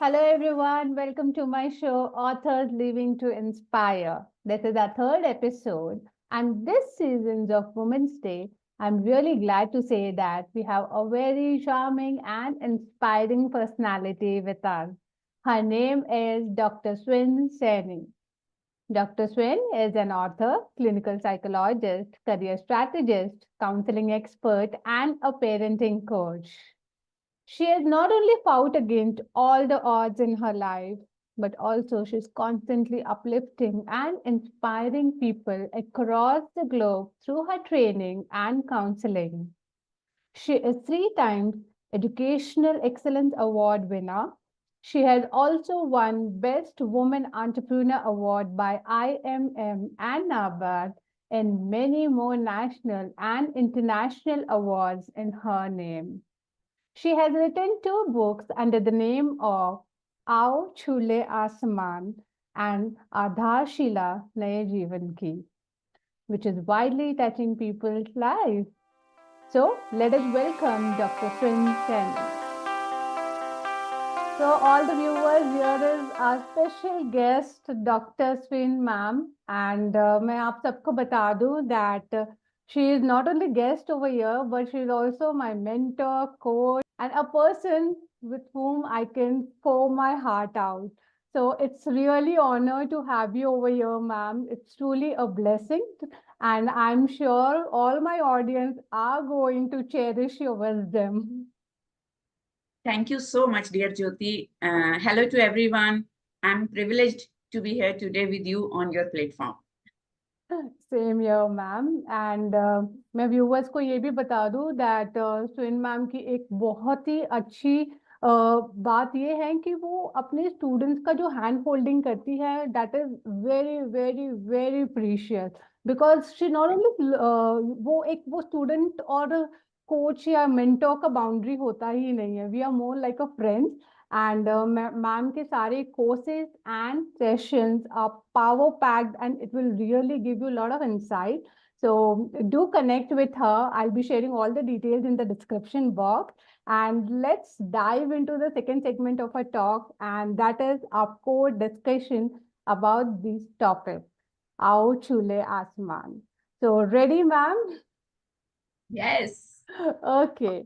Hello, everyone. Welcome to my show, Authors Living to Inspire. This is our third episode, and this season of Women's Day, I'm really glad to say that we have a very charming and inspiring personality with us. Her name is Dr. Swin Seni. Dr. Swin is an author, clinical psychologist, career strategist, counseling expert, and a parenting coach. She has not only fought against all the odds in her life, but also she's constantly uplifting and inspiring people across the globe through her training and counseling. She is 3 times Educational Excellence Award winner. She has also won Best Woman Entrepreneur Award by IMM and NABARD and many more national and international awards in her name. She has written 2 books under the name of Aao Chule Asman and Adharshila Naye Jeevan Ki, which is widely touching people's lives. So let us welcome Dr. Swin Sen. So all the viewers, here is our special guest, Dr. Swin ma'am. And मैं आप सबको बता दूं that she is not only guest over here, but she is also my mentor, coach, and a person with whom I can pour my heart out. So it's really honor to have you over here, ma'am. It's truly a blessing. And I'm sure all my audience are going to cherish your wisdom. Thank you so much, dear Jyoti. Hello to everyone. I'm privileged to be here today with you on your platform. Same year ma'am and मैं viewers को ये भी बता दूं that स्विन ma'am की एक बहुत ही अच्छी बात ये है कि वो अपने स्टूडेंट्स का जो हैंड होल्डिंग करती है that is very very very precious because she not only वो स्टूडेंट और कोच या मेंटोर का बाउंड्री होता ही नहीं है we are more like a friends and ma'am ke sare courses and sessions are power packed and it will really give you a lot of insight. So do connect with her. I'll be sharing all the details in the description box. And let's dive into the second segment of our talk, and that is our core discussion about this topic. Aao Chule Asman. So ready, ma'am? Yes. Okay.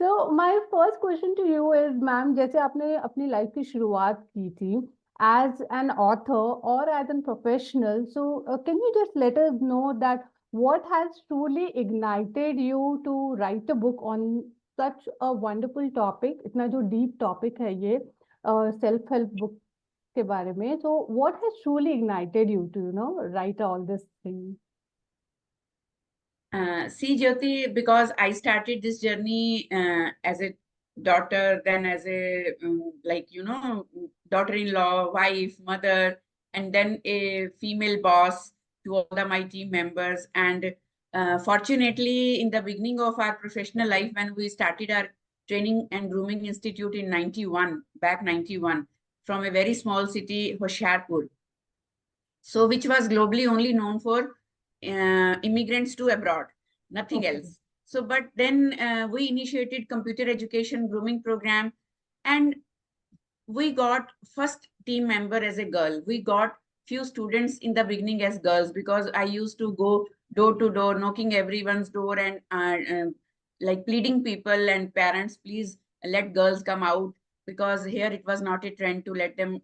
So my first question to you is, ma'am जैसे आपने अपनी life की शुरुआत की थी as an author or as a professional, so can you just let us know that what has truly ignited you to write a book on such a wonderful topic? इतना जो deep topic है ये self help book के बारे में. So what has truly ignited you to write all this thing? See, Jyoti, because I started this journey as a daughter, then as a daughter-in-law, wife, mother, and then a female boss to all my team members. And fortunately, in the beginning of our professional life, when we started our training and grooming institute in 91, from a very small city, Hoshiarpur, so which was globally only known for immigrants to abroad, nothing Okay. else. So, but then we initiated computer education grooming program, and we got first team member as a girl. We got few students in the beginning as girls because I used to go door to door, knocking everyone's door and like pleading people and parents, please let girls come out, because here it was not a trend to let them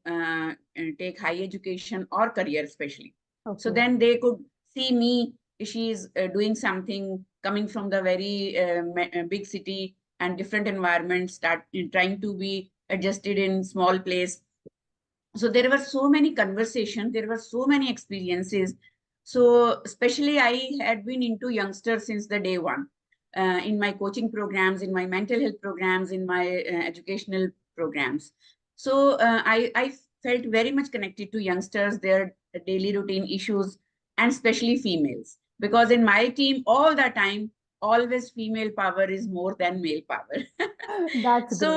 take high education or career especially. So Okay. then they could see me, she is doing something coming from the very big city and different environment, start trying to be adjusted in small place. So there were so many conversations, there were so many experiences. So especially I had been into youngsters since the day one, in my coaching programs, in my mental health programs, in my educational programs. So I felt very much connected to youngsters, their daily routine issues, and especially females, because in my team all the time, always female power is more than male power. That's So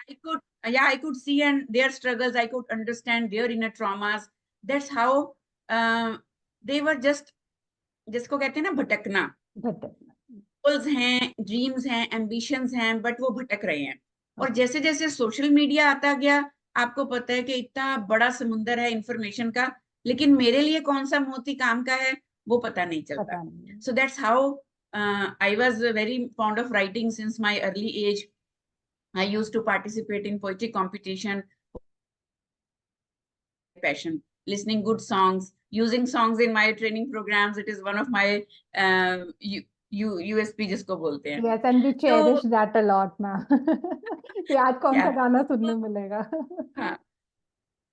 great. I could see and their struggles, I could understand their inner traumas. That's how they were just, जिसको कहते हैं ना भटकना, But goals हैं, dreams हैं, ambitions हैं, but वो भटक रहे हैं. और जैसे जैसे सोशल मीडिया आता गया, आपको पता है कि इतना बड़ा समुंदर है इंफॉर्मेशन का, लेकिन मेरे लिए कौन सा मोती काम का है वो पता नहीं चलता. पता नहीं. So that's how I was very fond of writing since my early age. I used to participate in poetry competition, passion, listening good songs, using songs in my training programs. It is one of my USP जिसको बोलते हैं. Yes, and we तो cherish that a lot, ma'am. कि आज कौन सा क्या, गाना सुनने मिलेगा. हाँ,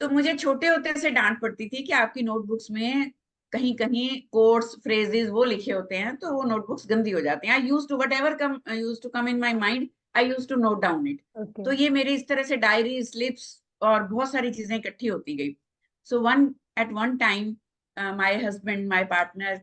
तो मुझे छोटे होते से डांट पड़ती थी कि आपकी नोटबुक्स में कहीं कहीं कोट्स फ्रेजेस वो लिखे होते हैं, तो वो नोटबुक्स गंदी हो जाती हैं. I use to whatever come use to come in my mind, I use to note down it. तो Okay. ये मेरी इस तरह से डायरी, स्लिप्स और बहुत सारी चीजें इकट्ठी होती गई. So one time my husband, my partner,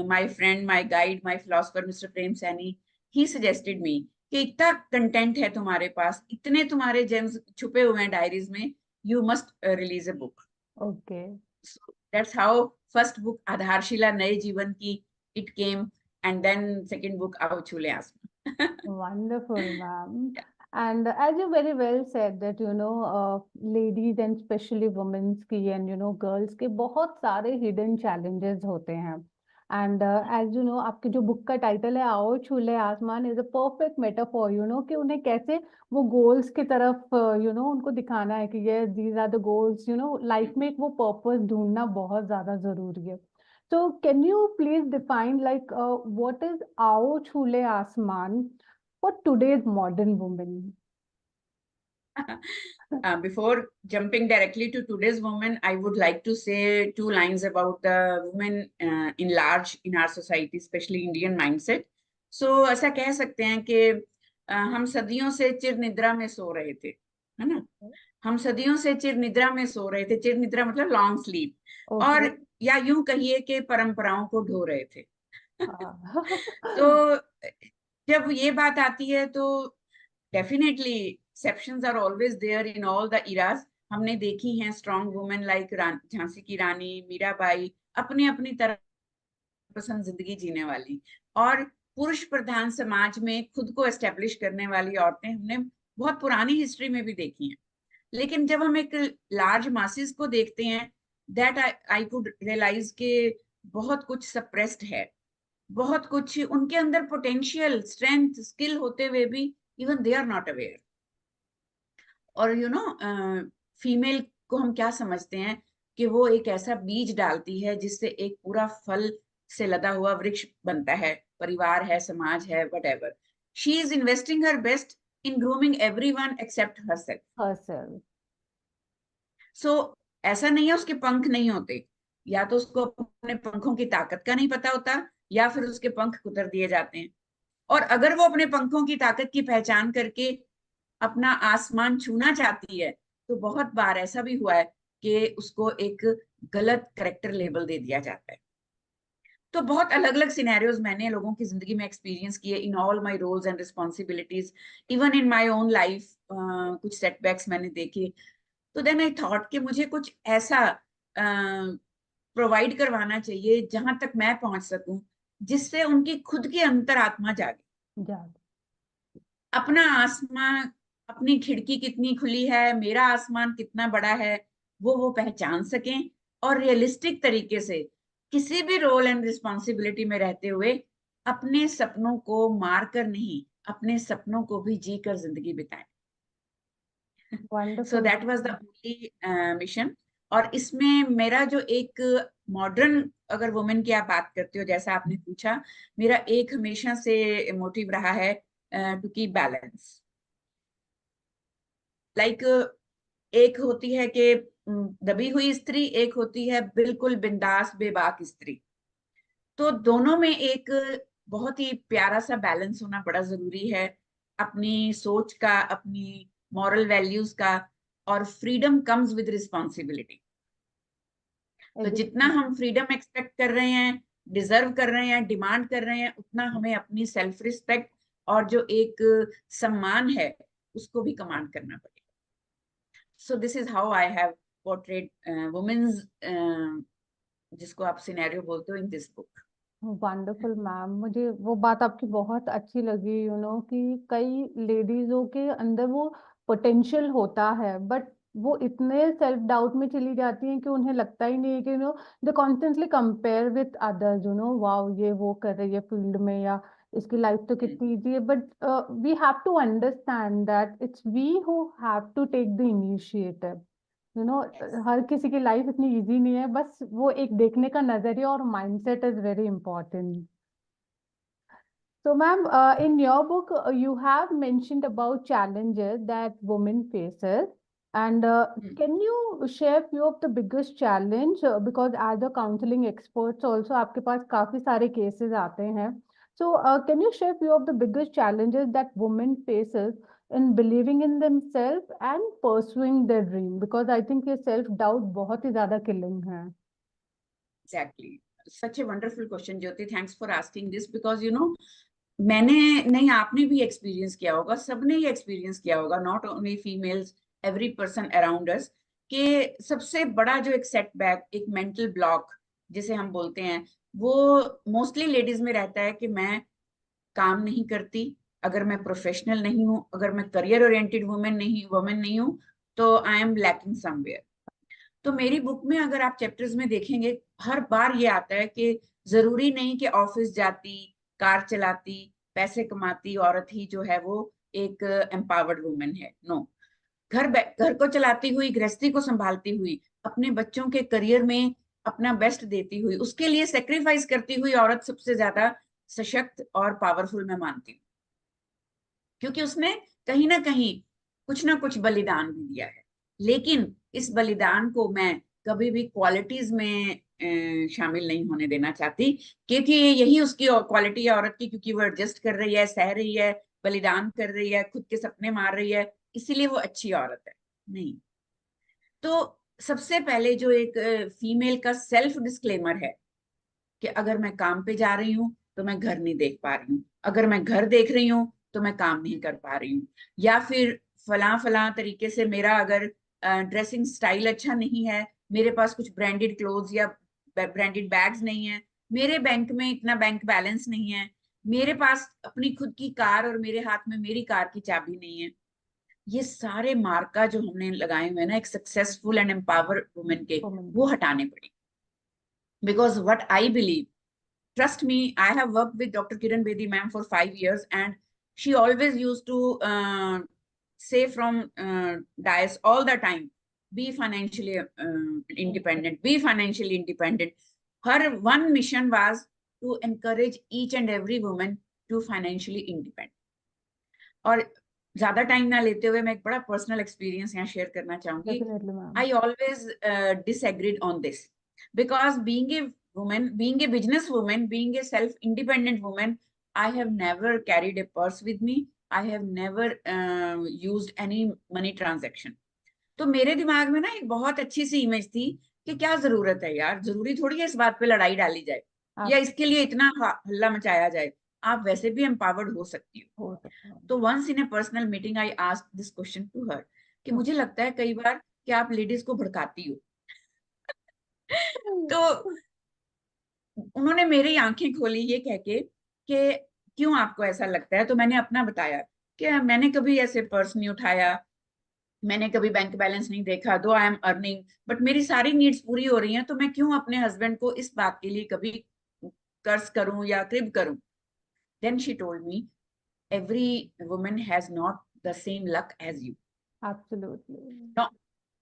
my friend, my guide, my philosopher mister Prem Saini, he suggested me कि इतना कंटेंट है तुम्हारे पास, इतने तुम्हारे जेम्स छुपे हुए हैं डायरीज में, you must release a book. Okay. So that's how first book आधारशिला नए जीवन की it came, and then second book आओ छूले आसमां. Wonderful, ma'am. And as you very well said that, ladies and especially women's की and, girls के बहुत सारे hidden challenges होते हैं. And as you know, आपकी जो बुक का टाइटल है आओ छूले आसमान is a perfect metaphor, कि उन्हें कैसे वो गोल्स की तरफ, उनको दिखाना है कि ये these are the goals, life में एक वो पर्पस ढूंढना बहुत ज्यादा जरूरी है. So can you please define like what is आओ छूले आसमान for today's modern woman? Before jumping directly to today's woman, I would like to say two lines about the women in large in our society, especially Indian mindset. So ऐसा कह सकते हैं कि हम सदियों से चिर निद्रा में सो रहे थे, है ना. हम सदियों से चिर निद्रा में सो रहे थे. चिर निद्रा मतलब लॉन्ग स्लीप. और Okay. या यूं कहिए कि परंपराओं को ढो रहे थे. हाँ. तो जब ये बात आती है तो definitely exceptions are always there in all the eras. हमने देखी हैं स्ट्रॉन्ग वुमेन लाइक झांसी की रानी, मीराबाई, अपनी अपनी तरह पसंद जिंदगी जीने वाली. और पुरुष प्रधान समाज में खुद को एस्टेब्लिश करने वाली औरतें हमने बहुत पुरानी हिस्ट्री में भी देखी हैं. लेकिन जब हम एक लार्ज मासेस को देखते हैं, दैट आई कुड रियलाइज के बहुत कुछ सप्रेस्ड है. बहुत कुछ उनके अंदर पोटेंशियल, स्ट्रेंथ, स्किल होते हुए भी even they are not aware. और फीमेल को हम क्या समझते हैं कि वो एक ऐसा बीज डालती है जिससे एक पूरा फल से लदा हुआ वृक्ष बनता है, परिवार है, समाज है, whatever. She is investing her best in grooming everyone except herself. Herself. So ऐसा नहीं है उसके पंख नहीं होते, या तो उसको अपने पंखों की ताकत का नहीं पता होता, या फिर उसके पंख कुतर दिए जाते हैं. और अगर वो अपने पंखों की ताकत की पहचान करके अपना आसमान छूना चाहती है, तो बहुत बार ऐसा भी हुआ है कि उसको एक गलत करेक्टर लेबल दे दिया जाता है. तो बहुत अलग अलग सिनेरियोज मैंने लोगों की जिंदगी में एक्सपीरियंस किए in all my roles and responsibilities, even in my own life. कुछ सेटबैक्स मैंने देखे. तो देन आई थॉट कि मुझे कुछ ऐसा प्रोवाइड करवाना चाहिए जहां तक मैं पहुंच सकूं, जिससे उनकी खुद की अंतरात्मा जागे. Yeah. अपना आसमान, अपनी खिड़की कितनी खुली है, मेरा आसमान कितना बड़ा है, वो पहचान सकें. और रियलिस्टिक तरीके से किसी भी रोल एंड रिस्पॉन्सिबिलिटी में रहते हुए अपने सपनों को मार कर नहीं, अपने सपनों को भी जी कर जिंदगी बिताएं. सो Wonderful. That was the only mission. और इसमें मेरा जो एक मॉडर्न, अगर वुमेन की आप बात करते हो जैसा आपने पूछा, मेरा एक हमेशा से मोटिव रहा है टू कीप बैलेंस. लाइक एक होती है कि दबी हुई स्त्री, एक होती है बिल्कुल बिंदास बेबाक स्त्री. तो दोनों में एक बहुत ही प्यारा सा बैलेंस होना बड़ा जरूरी है. अपनी सोच का, अपनी मॉरल वैल्यूज का. और फ्रीडम कम्स विद रिस्पॉन्सिबिलिटी. तो जितना हम फ्रीडम एक्सपेक्ट कर रहे हैं, डिजर्व कर रहे हैं, डिमांड कर रहे हैं, उतना हमें अपनी सेल्फ रिस्पेक्ट और जो एक सम्मान है उसको भी कमांड करना पड़ेगा. So this is how I have portrait womens, जिसको आप सिनेरियो बोलते हो, in this book. Wonderful ma'am, मुझे वो बात आपकी बहुत अच्छी लगी, कि कई लेडीजों के अंदर वो पोटेंशियल होता है बट वो इतने सेल्फ डाउट में चली जाती हैं कि उन्हें लगता ही नहीं है कि they constantly compare with others, wow ये वो कर रही है फील्ड में, या इसकी लाइफ तो कितनी इजी है। But we have to understand that it's we who have to take the initiative. Yes. हर किसी की लाइफ इतनी इजी नहीं है, बस वो एक देखने का नजरिया और mindset is very important. So, ma'am, in your book, you have mentioned about challenges that women faces, and Hmm. can you share few of the biggest challenge? Because as a counseling experts, also आपके पास काफी सारे cases आते हैं. So, can you share few of the biggest challenges that women faces in believing in themselves and pursuing their dream? Because I think ये self doubt बहुत ही ज्यादा killing है. Exactly. Such a wonderful question, Jyoti. Thanks for asking this because मैंने नहीं, आपने भी experience किया होगा, सबने ही एक्सपीरियंस किया होगा, not only females, every person around us, कि सबसे बड़ा जो एक सेटबैक, एक मेंटल ब्लॉक जिसे हम बोलते हैं, वो मोस्टली लेडीज में रहता है कि मैं काम नहीं करती, अगर मैं प्रोफेशनल नहीं हूँ, अगर मैं करियर ओरिएंटेड वुमेन नहीं हूँ, तो आई एम लैकिंग समवेयर। तो मेरी बुक में अगर आप चैप्टर्स में देखेंगे, हर बार ये आता है कि जरूरी नहीं कि ऑफिस जाती, कार चलाती, पैसे कमाती औरत ही जो है वो एक एम्पावर्ड वुमेन है। नो, घर को चलाती हुई, गृहस्थी को संभालती हुई, अपने बच्चों के करियर में अपना बेस्ट देती हुई, उसके लिए सेक्रीफाइस करती हुई औरत सबसे ज्यादा सशक्त और पावरफुल मैं मानती हूँ, क्योंकि उसने कहीं ना कुछ बलिदान भी दिया है। लेकिन इस बलिदान को मैं कभी भी क्वालिटीज में शामिल नहीं होने देना चाहती, क्योंकि यही उसकी क्वालिटी है औरत की, क्योंकि वो एडजस्ट कर रही है, सह रही है, बलिदान कर रही है, खुद के सपने मार रही है, इसीलिए वो अच्छी औरत है। नहीं, तो सबसे पहले जो एक फीमेल का सेल्फ डिस्क्लेमर है कि अगर मैं काम पे जा रही हूँ तो मैं घर नहीं देख पा रही हूँ, अगर मैं घर देख रही हूँ तो मैं काम नहीं कर पा रही हूँ, या फिर फला फला तरीके से मेरा अगर ड्रेसिंग स्टाइल अच्छा नहीं है, मेरे पास कुछ ब्रांडेड क्लोथ्स या ब्रांडेड बैग्स नहीं है, मेरे बैंक में इतना बैंक बैलेंस नहीं है, मेरे पास अपनी खुद की कार और मेरे हाथ में मेरी कार की चाबी नहीं है, ये सारे मार्का जो हमने लगाए हुए हैं ना एक सक्सेसफुल एंड एम्पावर्ड वुमेन के, वो हटाने पड़े। Because what I believe, trust me, I have worked with Dr. Kiran Bedi ma'am for 5 years, and she always used to say from dais all the time, be financially independent, be financially independent. Her one mission was to encourage each and every woman to financially independent. और ज्यादा time ना लेते हुए मैं एक बड़ा personal experience यहाँ share करना चाहूंगी। Definitely, ma'am. I always disagreed on this because being a woman, being a business woman, being a self-independent woman, I have never carried a purse with me. I have never used any money transaction. तो मेरे दिमाग में ना एक बहुत अच्छी सी image थी कि क्या जरूरत है यार, जरूरी थोड़ी है इस बात पे लड़ाई डाली जाए या इसके लिए इतना हल्ला मचाया जाए, आप वैसे भी एम्पावर्ड हो सकती हो। हो सकता है। तो once in a personal meeting I asked this question to her कि मुझे लगता है कई बार कि आप लेडीज को भड़काती हो। तो उन्होंने मेरी आंखें खोली ये कह के कि क्यों आपको ऐसा लगता है, तो मैंने अपना बताया कि मैंने कभी ऐसे पर्स नहीं उठाया, मैंने कभी बैंक बैलेंस नहीं देखा, दो आई एम अर्निंग, बट मेरी सारी नीड्स पूरी हो रही हैं, तो मैं क्यों अपने हस्बैंड को इस बात के लिए कभी कर्ज करूं या क्रिब करूं। Then she told me, every woman has not the same luck as you. Absolutely. No,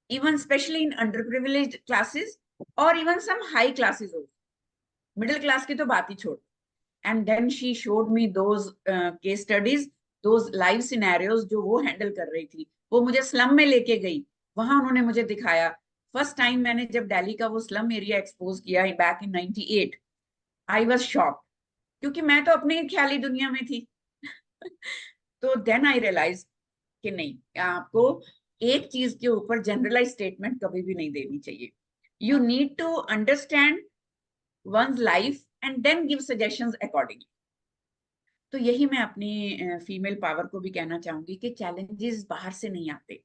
even especially in underprivileged classes or even some high classes also. Middle class की तो बात ही छोड़। And then she showed me those case studies, those live scenarios जो वो handle कर रही थी। वो मुझे स्लम में लेके गई, वहां उन्होंने मुझे दिखाया। फर्स्ट टाइम मैंने जब दिल्ली का वो स्लम एरिया एक्सपोज किया back in 98, I was shocked, क्योंकि मैं तो अपनी ख्याली दुनिया में थी। तो देन आई रियलाइज कि नहीं, आपको एक चीज के ऊपर जनरलाइज स्टेटमेंट कभी भी नहीं देनी चाहिए। You need to understand one's life and then give suggestions accordingly. तो यही मैं अपनी फीमेल पावर को भी कहना चाहूंगी कि चैलेंजेस बाहर से नहीं आते,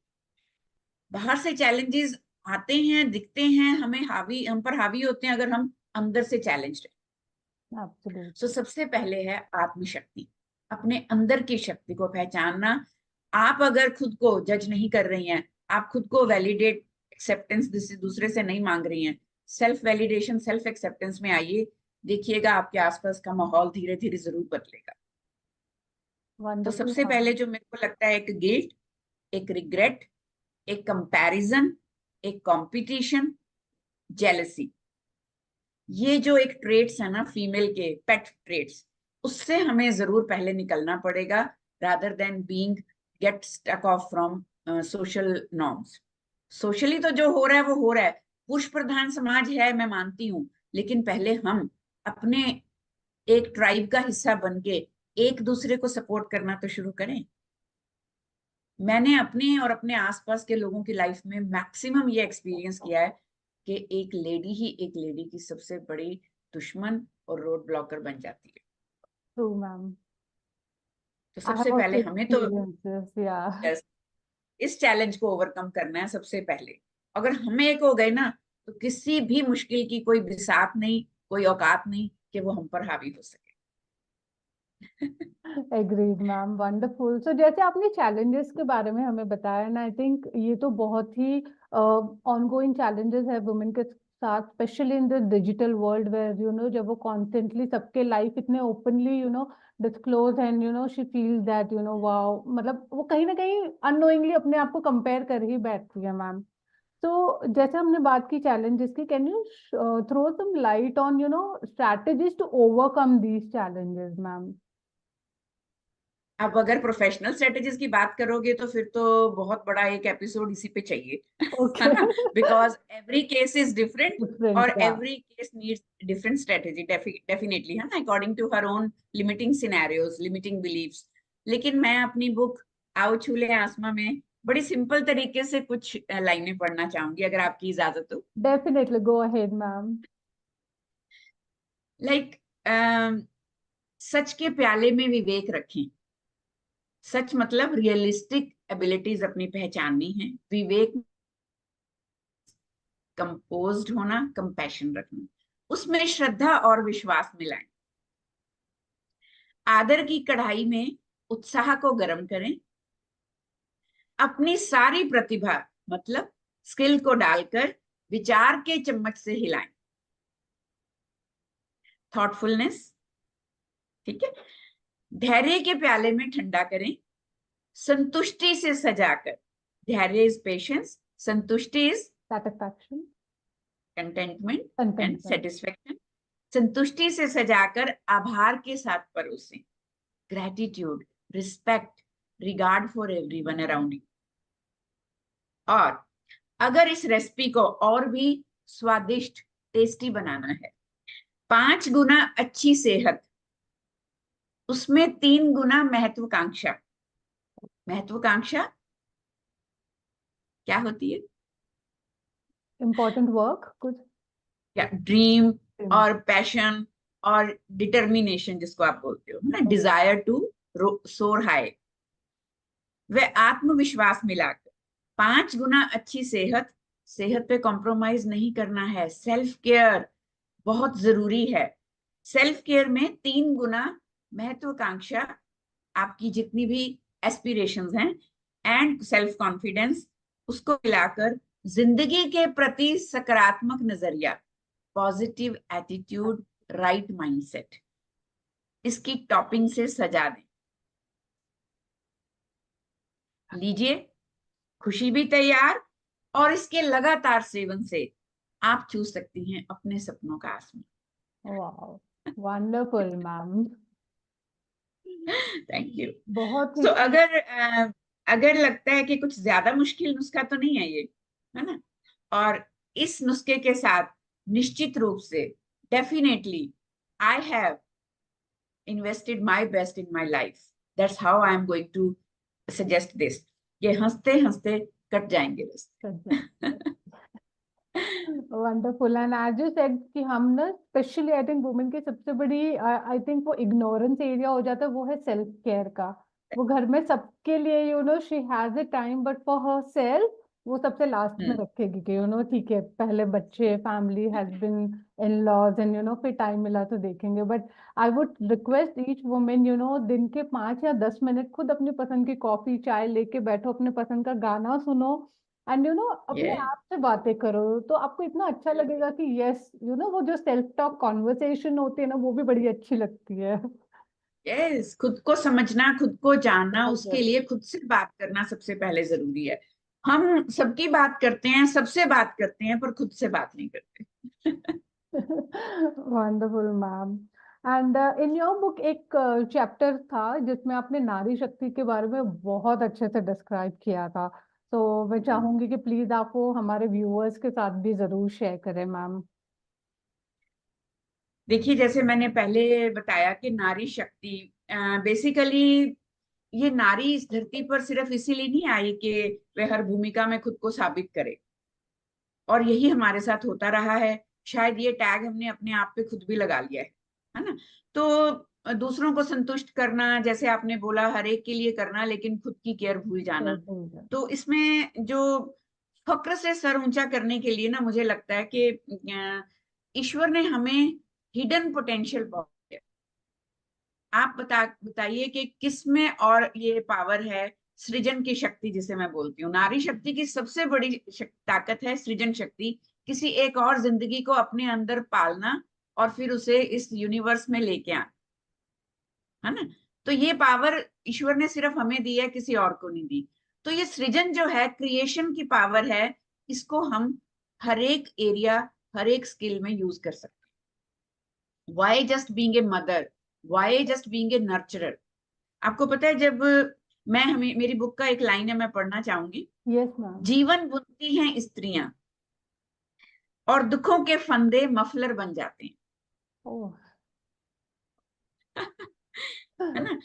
बाहर से चैलेंजेस आते हैं, दिखते हैं, हम पर हावी होते हैं अगर हम अंदर से चैलेंज्ड हैं। Absolutely. सो सबसे पहले है आत्मशक्ति, अपने अंदर की शक्ति को पहचानना। आप अगर खुद को जज नहीं कर रही हैं, आप खुद को वैलिडेट, एक्सेप्टेंस दूसरे से नहीं मांग रही हैं, सेल्फ वैलिडेशन, सेल्फ एक्सेप्टेंस में आइए, देखिएगा आपके आसपास का माहौल धीरे धीरे जरूर बदलेगा। तो वंडरफुल सबसे मैम। पहले जो मेरे को लगता है, एक गिल्ट, एक रिग्रेट, एक कंपैरिजन, एक कंपटीशन, जेलसी, ये जो एक ट्रेट्स है ना फीमेल के पेट ट्रेट्स, उससे हमें जरूर पहले निकलना पड़ेगा, rather than being get stuck off from social norms. Socially तो जो हो रहा है वो हो रहा है, पुरुष प्रधान समाज है मैं मानती हूँ, लेकिन पहले हम अपने एक ट्राइब का हिस्सा बन के एक दूसरे को सपोर्ट करना तो शुरू करें। मैंने अपने और अपने आसपास के लोगों की लाइफ में मैक्सिमम ये एक्सपीरियंस किया है कि एक लेडी ही एक लेडी की सबसे बड़ी दुश्मन और रोड ब्लॉकर बन जाती है। True ma'am. तो आई सबसे हैव पहले आल्सो हमें तो एक्सपीरियंसेस या। yes, इस चैलेंज को ओवरकम करना है सबसे पहले। अगर हम एक हो गए ना, तो किसी भी मुश्किल की कोई बिसात नहीं, कोई औकात नहीं कि वो हम पर हावी हो सके। Agreed ma'am, wonderful. सो जैसे आपने चैलेंजेस के बारे में हमें बताया ना, आई थिंक ये तो बहुत ही ऑनगोइंग चैलेंजेस है वुमेन के साथ, specially in the digital world where जब वो कॉन्स्टेंटली सबके लाइफ इतने openly disclose and she feels that wow, मतलब वो कहीं ना कहीं अननोइंगली अपने आप को कंपेयर कर ही बैठती है मैम। तो जैसे हमने बात की चैलेंजेस की, can you throw some light on strategies to overcome these challenges ma'am? अब अगर प्रोफेशनल स्ट्रेटेजीज की बात करोगे तो फिर तो बहुत बड़ा एक एपिसोड इसी पे चाहिए है ओके। ना, because every case is different different और या। Every case needs different strategy, definitely है ना, according to her own limiting scenarios, limiting beliefs. लेकिन मैं अपनी बुक आओ छूले आसमां में बड़ी सिंपल तरीके से कुछ लाइनें पढ़ना चाहूंगी, अगर आपकी इजाजत हो। Definitely go ahead ma'am. Like such के प्याले में विवेक रखें। सच मतलब रियलिस्टिक एबिलिटीज अपनी पहचाननी है, विवेक कंपोज्ड होना, कंपैशन रखना, उसमें श्रद्धा और विश्वास मिलाएं। आदर की कढ़ाई में उत्साह को गर्म करें। अपनी सारी प्रतिभा मतलब स्किल को डालकर विचार के चम्मच से हिलाएं। थॉटफुलनेस, ठीक है। धैर्य के प्याले में ठंडा करें, संतुष्टि से सजाकर। धैर्य इज पेशेंस, संतुष्टि is satisfaction. Contentment and contentment. Satisfaction. संतुष्टि से सजाकर आभार के साथ परोसें। Gratitude, respect, regard for everyone around you. और अगर इस रेसिपी को और भी स्वादिष्ट, टेस्टी बनाना है, 5 गुना अच्छी सेहत, उसमें 3 गुना महत्वाकांक्षा। महत्वाकांक्षा क्या होती है? इम्पोर्टेंट वर्क कुछ। क्या? ड्रीम और पैशन और डिटर्मिनेशन जिसको आप बोलते हो ना, डिजायर टू सोर हाई। वह आत्मविश्वास मिलाकर 5 गुना अच्छी सेहत। सेहत पे कॉम्प्रोमाइज नहीं करना है, सेल्फ केयर बहुत जरूरी है। सेल्फ केयर में 3 गुना महत्वाकांक्षा, आपकी जितनी भी एस्पिरेशंस हैं, एंड सेल्फ कॉन्फिडेंस, उसको मिलाकर जिंदगी के प्रति सकारात्मक नजरिया, पॉजिटिव एटीट्यूड, राइट माइंडसेट, इसकी टॉपिंग से सजा दें। लीजिए, खुशी भी तैयार, और इसके लगातार सेवन से आप छू सकती हैं अपने सपनों का आसमान। Wow, wonderful ma'am. Thank you. बहुत ही सो अगर लगता है कि कुछ ज्यादा मुश्किल नुस्खा तो नहीं है ये, है ना, और इस नुस्खे के साथ निश्चित रूप से definitely I have invested my best in my life. That's how I am going to suggest this. ये हंसते हंसते कट जाएंगे बस। Wonderful. And as you said कि हम ना स्पेशली आई थिंक वुमेन की सबसे बड़ी आई थिंक वो इग्नोरेंस एरिया हो जाता है, वो है सेल्फ केयर का। वो घर में सबके लिए she has a time, but for her self वो सबसे लास्ट में रखेगी कि ठीक है, पहले बच्चे, family, husband, in laws, and फिर टाइम मिला तो देखेंगे। But I would request each women दिन के 5 या 10 मिनट खुद अपनी पसंद की कॉफी चाय लेके बैठो, अपने पसंद का गाना सुनो, एंड अपने Yeah. आप से बातें करो तो आपको इतना अच्छा लगेगा कि यस वो जो सेल्फ टॉक कॉन्वर्सेशन होती है ना, वो भी बड़ी अच्छी लगती है। यस, खुद को समझना, खुद को जानना, बहुत उसके जरूरी। लिए खुद से बात करना सबसे पहले जरूरी है। हम सबकी बात करते हैं, सबसे बात करते हैं, पर खुद से बात नहीं करते। Wonderful ma'am. And in your book एक चैप्टर था जिसमें आपने नारी शक्ति के बारे में बहुत अच्छे से डिस्क्राइब किया था। तो मैं चाहूंगी कि प्लीज आप वो हमारे व्यूअर्स के साथ भी जरूर शेयर करें मैम। देखिए, जैसे मैंने पहले बताया कि नारी शक्ति बेसिकली, ये नारी इस धरती पर सिर्फ इसीलिए नहीं आई कि वह हर भूमिका में खुद को साबित करे, और यही हमारे साथ होता रहा है। शायद ये टैग हमने अपने आप पे खुद भी लगा लिया है ना। तो दूसरों को संतुष्ट करना, जैसे आपने बोला, हर एक के लिए करना, लेकिन खुद की केयर भूल जाना। तो इसमें जो फक्र से सर ऊंचा करने के लिए ना, मुझे लगता है कि ईश्वर ने हमें हिडन पोटेंशियल बहुत दिया। आप बताइए कि किस में और ये पावर है, सृजन की शक्ति जिसे मैं बोलती हूँ। नारी शक्ति की सबसे बड़ी ताकत है सृजन शक्ति, किसी एक और जिंदगी को अपने अंदर पालना और फिर उसे इस यूनिवर्स में लेके आना, है ना। तो ये पावर ईश्वर ने सिर्फ हमें दी है, किसी और को नहीं दी। तो ये सृजन जो है, क्रिएशन की पावर है, इसको हम हर एक एरिया, हर एक स्किल में यूज कर सकते हैं। Why just being a mother, why just being a nurturer. आपको पता है, जब मैं हमें मेरी बुक का एक लाइन है, मैं पढ़ना चाहूंगी। Yes ma'am. जीवन बुनती हैं स्त्रियां और दुखों के फंदे मफलर बन जाते हैं। ओह। है ना।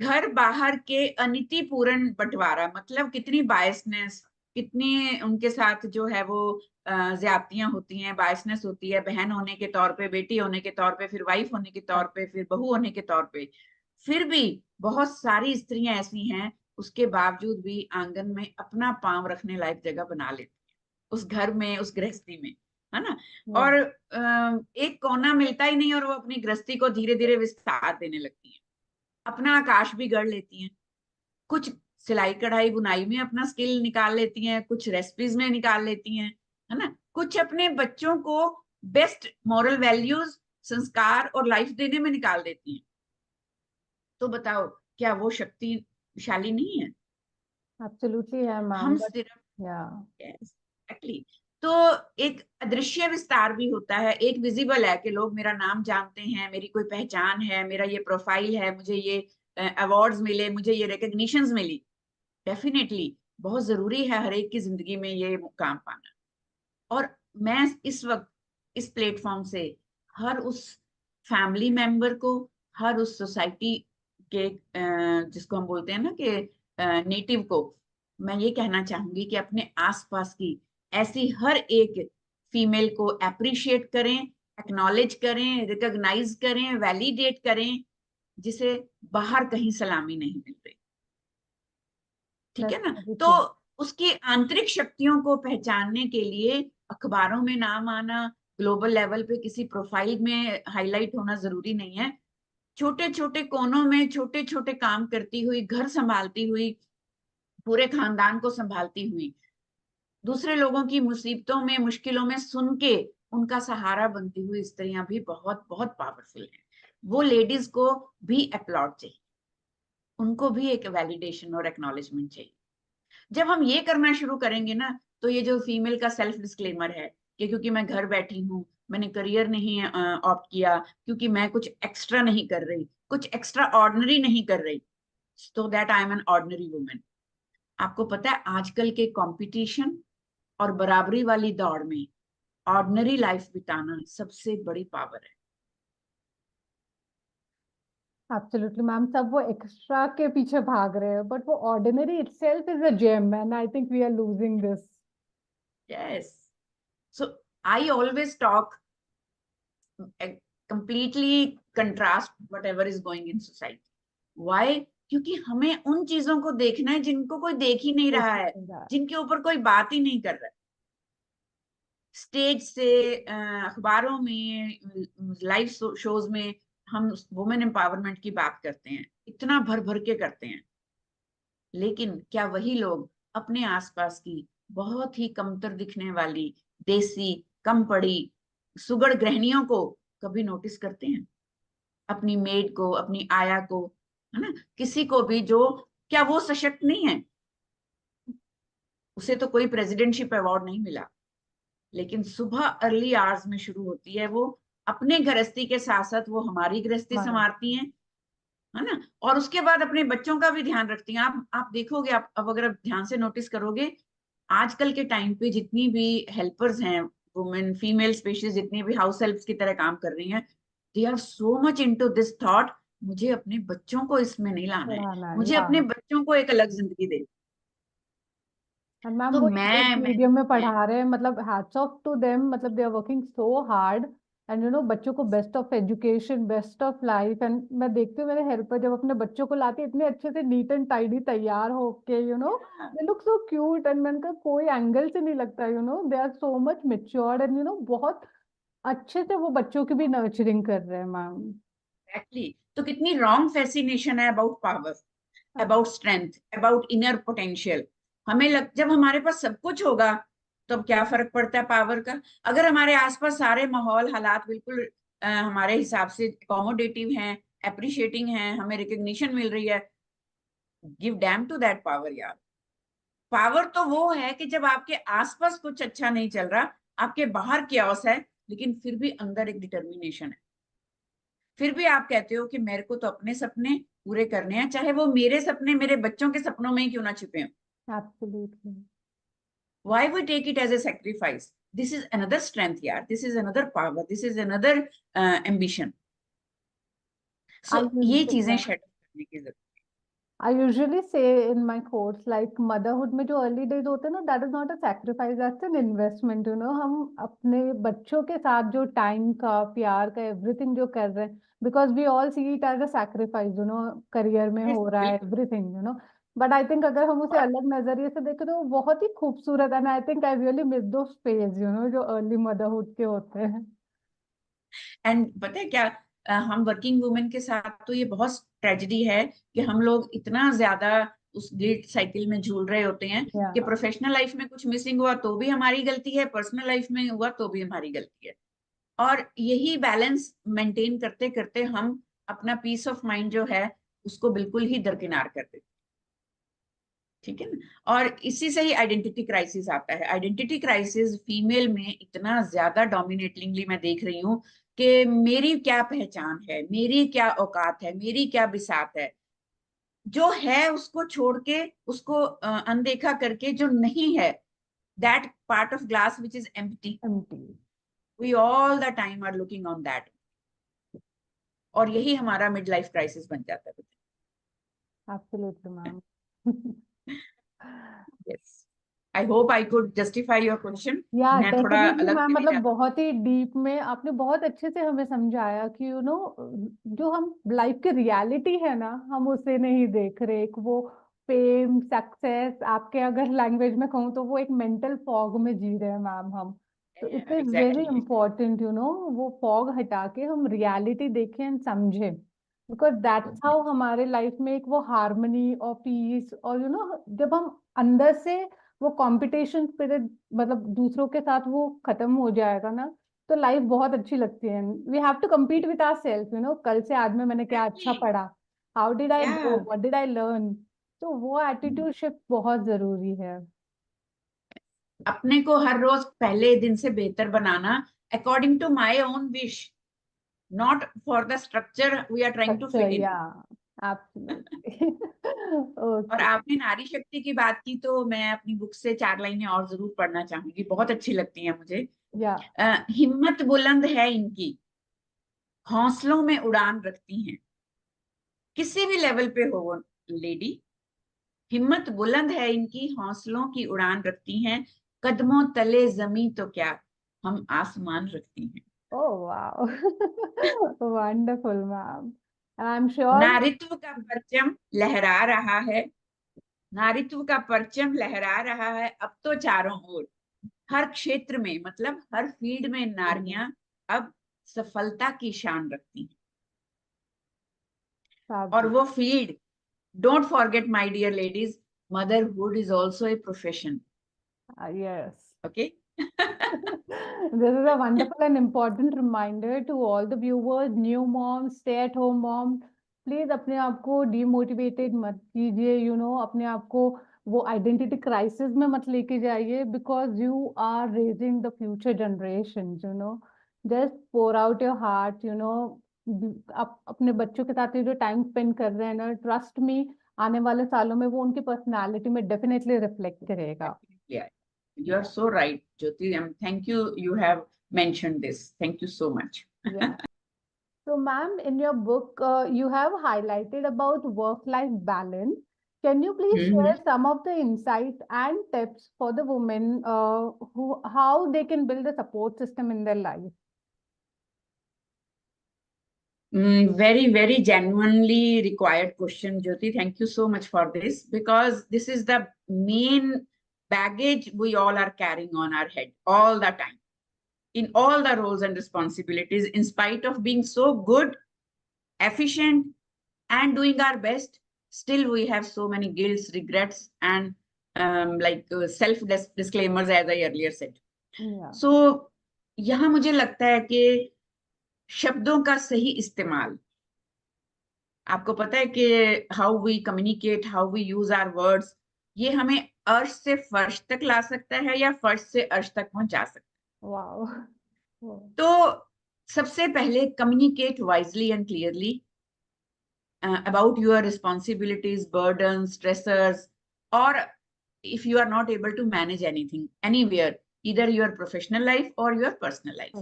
घर बाहर के अनीतिपूर्ण बंटवारा, मतलब कितनी बायसनेस, कितनी उनके साथ जो है वो ज्यादतियां होती हैं, बायसनेस होती है, बहन होने के तौर पे, बेटी होने के तौर पे, फिर वाइफ होने के तौर पे, फिर बहू होने के तौर पे। फिर भी बहुत सारी स्त्रियां ऐसी हैं, उसके बावजूद भी आंगन में अपना पांव रखने लायक जगह बना लेती हैं, उस घर में, उस गृहस्थी में, है ना। और एक कोना मिलता ही नहीं और वो अपनी गृहस्थी को धीरे धीरे विस्तार देने लगती हैं, अपना आकाश भी गढ़ लेती हैं। कुछ सिलाई कढ़ाई बुनाई में अपना स्किल निकाल लेती हैं, कुछ रेसिपीज में निकाल लेती हैं, है ना। कुछ अपने बच्चों को बेस्ट मॉरल वैल्यूज, संस्कार और लाइफ देने में निकाल देती हैं। तो बताओ, क्या वो शक्तिशाली नहीं है? एब्सोल्युटली है मैम हम बट सिर्फ, या एग्जैक्टली। तो एक अदृश्य विस्तार भी होता है, एक विजिबल है कि लोग मेरा नाम जानते हैं, मेरी कोई पहचान है, मेरा ये प्रोफाइल है, मुझे ये अवार्ड्स मिले, मुझे ये रिकग्निशंस मिली। डेफिनेटली बहुत जरूरी है हर एक की जिंदगी में ये मुकाम पाना। और मैं इस वक्त इस प्लेटफॉर्म से हर उस फैमिली मेंबर को, हर उस सोसाइटी के जिसको हम बोलते हैं ना कि नेटिव को, मैं ये कहना चाहूंगी कि अपने आसपास की ऐसी हर एक फीमेल को अप्रिशिएट करें, एक्नॉलेज करें, रिकॉग्नाइज करें, वैलिडेट करें, जिसे बाहर कहीं सलामी नहीं मिल रही। ठीक है दैट्स ना। वेरी तो ट्रू। उसकी आंतरिक शक्तियों को पहचानने के लिए अखबारों में नाम आना, ग्लोबल लेवल पे किसी प्रोफाइल में हाईलाइट होना जरूरी नहीं है। छोटे छोटे कोनों में छोटे छोटे काम करती हुई, घर संभालती हुई, पूरे खानदान को संभालती हुई, दूसरे लोगों की मुसीबतों में, मुश्किलों में सुन के उनका सहारा बनती हुई स्त्रियां भी बहुत बहुत पावरफुल हैं। वो लेडीज को भी अपलॉड चाहिए, उनको भी एक वैलिडेशन और एक्नॉलेजमेंट चाहिए। जब हम ये करना शुरू करेंगे ना, तो ये जो फीमेल का सेल्फ डिस्क्लेमर है कि क्योंकि मैं घर बैठी हूँ, मैंने करियर नहीं ऑप्ट किया, क्योंकि मैं कुछ एक्स्ट्रा नहीं कर रही, कुछ एक्स्ट्रा ऑर्डिनरी नहीं कर रही, so that I am an ordinary women. आपको पता है, आजकल के कंपटीशन और बराबरी वाली दौड़ में ऑर्डिनरी लाइफ बिताना सबसे बड़ी पावर है। एब्सोल्युटली मैम, सब वो एक्स्ट्रा के पीछे भाग रहे हैं बट वो ordinary itself is a gem and I think we are losing this. Yes. So I always talk completely contrast whatever is going in society. Why? क्योंकि हमें उन चीजों को देखना है जिनको कोई देख ही नहीं रहा है, जिनके ऊपर कोई बात ही नहीं कर रहा है। स्टेज से, अखबारों में, लाइव शोज में हम वुमेन एम्पावरमेंट की बात करते हैं, इतना भर भर के करते हैं, लेकिन क्या वही लोग अपने आसपास की बहुत ही कमतर दिखने वाली, देसी, कम पढ़ी, सुगढ़ गृहिणियों को कभी नोटिस करते हैं? अपनी मेड को, अपनी आया को, है ना, किसी को भी जो, क्या वो सशक्त नहीं है? उसे तो कोई प्रेसिडेंटशिप अवार्ड नहीं मिला, लेकिन सुबह अर्ली आवर्स में शुरू होती है वो, अपने गृहस्थी के साथ साथ वो हमारी गृहस्थी हाँ, संवारती हैं, है ना, और उसके बाद अपने बच्चों का भी ध्यान रखती हैं। आप देखोगे, आप अब अगर आप ध्यान से नोटिस करोगे, आजकल के टाइम पे जितनी भी हेल्पर्स हैं, वुमेन, फीमेल स्पेशीज जितनी भी हाउस हेल्प्स की तरह काम कर रही हैं, they are so much into this thought, मुझे अपने बच्चों को इसमें नहीं लाना है, पढ़ाना, मुझे या अपने बच्चों को एक अलग जिंदगी दे। एंड मैम तो वो इंग्लिश मैं मीडियम में पढ़ा रहे हैं, मतलब हैट्स ऑफ टू देम, मतलब they are working so hard. And बच्चों को best of education, best of life. And मैं देखती हूँ मेरे हेल्पर जब अपने बच्चों को लाती है इतने अच्छे से नीट एंड टाइडी तैयार होके, they look so cute. And मैंने कहा कोई एंगल से नहीं लगता, they are so much matured. And बहुत अच्छे से वो बच्चों की भी नर्चरिंग कर रहे हैं मैम। एग्जैक्टली, तो कितनी रॉन्ग फैसिनेशन है about power, about strength, about inner potential. जब हमारे पास सब कुछ होगा, तब क्या फर्क पड़ता है पावर का? अगर हमारे आसपास सारे माहौल हालात बिल्कुल हमारे हिसाब से अकोमोडेटिव हैं, अप्रिशिएटिंग हैं, हमें रिकग्निशन मिल रही है, give them to that power यार। पावर तो वो है कि जब आपके आसपास कुछ अच्छा नहीं चल रहा, आपके बाहर chaos है, लेकिन फिर भी अंदर एक डिटर्मिनेशन है, फिर भी आप कहते हो कि मेरे को तो अपने सपने पूरे करने हैं, चाहे वो मेरे सपने मेरे बच्चों के सपनों में ही क्यों ना छिपे हों। Absolutely. Why we take it as a sacrifice? This is another strength, yeah. This is another power. This is another ambition. I So ये चीजें शेड करने की जरूरत I usually say in my course, like motherhood में जो early days होते हैं ना, that is not a sacrifice, that's an investment, हम अपने बच्चों के साथ जो टाइम का, प्यार का, everything जो कर रहे हैं, because we all see it as a sacrifice, career में है। हो रहा है बिल्कुल। everything, but I think अगर हम उसे और अलग नजरिए से देखें तो वो बहुत ही खूबसूरत है। and I think I really miss those phase, जो early motherhood के होते हैं। एंड पता है क्या, हम वर्किंग वुमेन के साथ तो ये बहुत ट्रेजेडी है कि हम लोग इतना ज्यादा उस गिल्ट साइकिल में झूल रहे होते हैं कि Yeah, प्रोफेशनल लाइफ में कुछ मिसिंग हुआ तो भी हमारी गलती है, पर्सनल लाइफ में हुआ तो भी हमारी गलती है। और यही बैलेंस मेंटेन करते करते हम अपना पीस ऑफ माइंड जो है उसको बिल्कुल ही दरकिनार कर देते हैं। ठीक है ना, और इसी से ही आइडेंटिटी क्राइसिस आता है। आइडेंटिटी क्राइसिस फीमेल में इतना ज्यादा डोमिनेटिंगली मैं देख रही हूँ कि मेरी क्या पहचान है, मेरी क्या औकात है, मेरी क्या बिसात है, जो है उसको छोड़ के, उसको अनदेखा करके जो नहीं है, that part of glass which is empty, empty, we all the time are looking on that, और यही हमारा मिड लाइफ क्राइसिस बन जाता है। absolutely ma'am। Yes, I hope I could justify your question. या मैं थोड़ा डेफिनेटली अलग मैम, चली मतलब जाती बहुत ही डीप में आपने बहुत अच्छे से हमें समझाया कि जो हम लाइफ की रियलिटी है ना, हम उसे नहीं देख रहे। एक वो फेम, सक्सेस, आपके अगर लैंग्वेज में कहूँ तो वो एक मेंटल फॉग में जी रहे हैं मैम हम। तो हूँ। It is very exactly. Important, वो फॉग हटा के हम रियलिटी देखें एंड समझें, बिकॉज दैट्स हाउ हमारे लाइफ में एक वो हार्मनी और पीस, और जब हम अंदर से वो कंपटीशन स्पिरिट, मतलब दूसरों के साथ वो खत्म हो जाएगा ना, तो लाइफ बहुत अच्छी लगती है। We have to compete with our self, कल से आज में मैंने क्या अच्छा एग्जैक्टली। पढ़ा, हाउ डिड आई ग्रो, या व्हाट डिड आई लर्न। तो वो एटीट्यूड शिफ्ट बहुत जरूरी है। अपने को हर रोज पहले दिन से बेहतर बनाना, according to my own wish, not for the structure we are trying to अच्छा, फिट इन। या एब्सोल्युटली। और ओके। आपने नारी शक्ति की बात की, तो मैं अपनी बुक से 4 लाइनें और जरूर पढ़ना चाहूंगी, बहुत अच्छी लगती हैं मुझे। या हिम्मत बुलंद है इनकी, हौसलों में उड़ान रखती हैं, किसी भी लेवल पे हो वो लेडी, हिम्मत बुलंद है इनकी, हौसलों की उड़ान रखती हैं, कदमों तले जमी तो क्या, हम आसमान रखती हैं। Oh wow. Wonderful ma'am, I am sure. नारित्व का परचम लहरा रहा है, नारित्व का परचम लहरा रहा है अब तो चारों ओर, हर क्षेत्र में, मतलब हर फील्ड में नारियां अब सफलता की शान रखती हैं। और वो field, don't forget my dear ladies, motherhood is also a profession. Yes. Okay. This is a wonderful and important reminder to all the viewers, new moms, stay-at-home moms. Please अपने आप को डिमोटिवेटेड मत कीजिए, अपने आप को वो आइडेंटिटी क्राइसिस में मत लेके जाइए, because you are raising the future generation, just pour out your heart, आप अपने बच्चों के साथ ये जो टाइम स्पेंड कर रहे हैं ना, ट्रस्ट मी, आने वाले सालों में वो उनकी पर्सनालिटी में डेफिनेटली रिफ्लेक्ट करेगा. Yeah, you are so right, Jyoti. Thank you. You have mentioned this. Thank you so much. Yeah. So, ma'am, in your book, you have highlighted about work-life balance. Can you please share Mhm. some of the insights and tips for the women who how they can build a support system in their life? Very, very genuinely required question, Jyoti. Thank you so much for this, because this is the main baggage we all are carrying on our head all the time, in all the roles and responsibilities, in spite of being so good, efficient, and doing our best. Still, we have so many guilts, regrets, and self disclaimers, as I earlier said. Yeah. So, यहाँ मुझे लगता है कि शब्दों का सही इस्तेमाल, आपको पता है कि how we communicate, how we use our words, ये हमें अर्श से फर्श तक ला सकता है या फर्श से अर्श तक पहुंचा सकता Wow. है. तो सबसे पहले communicate wisely and clearly about your responsibilities, burdens, stressors, or if you are not able to manage anything anywhere, either your professional life or your personal life.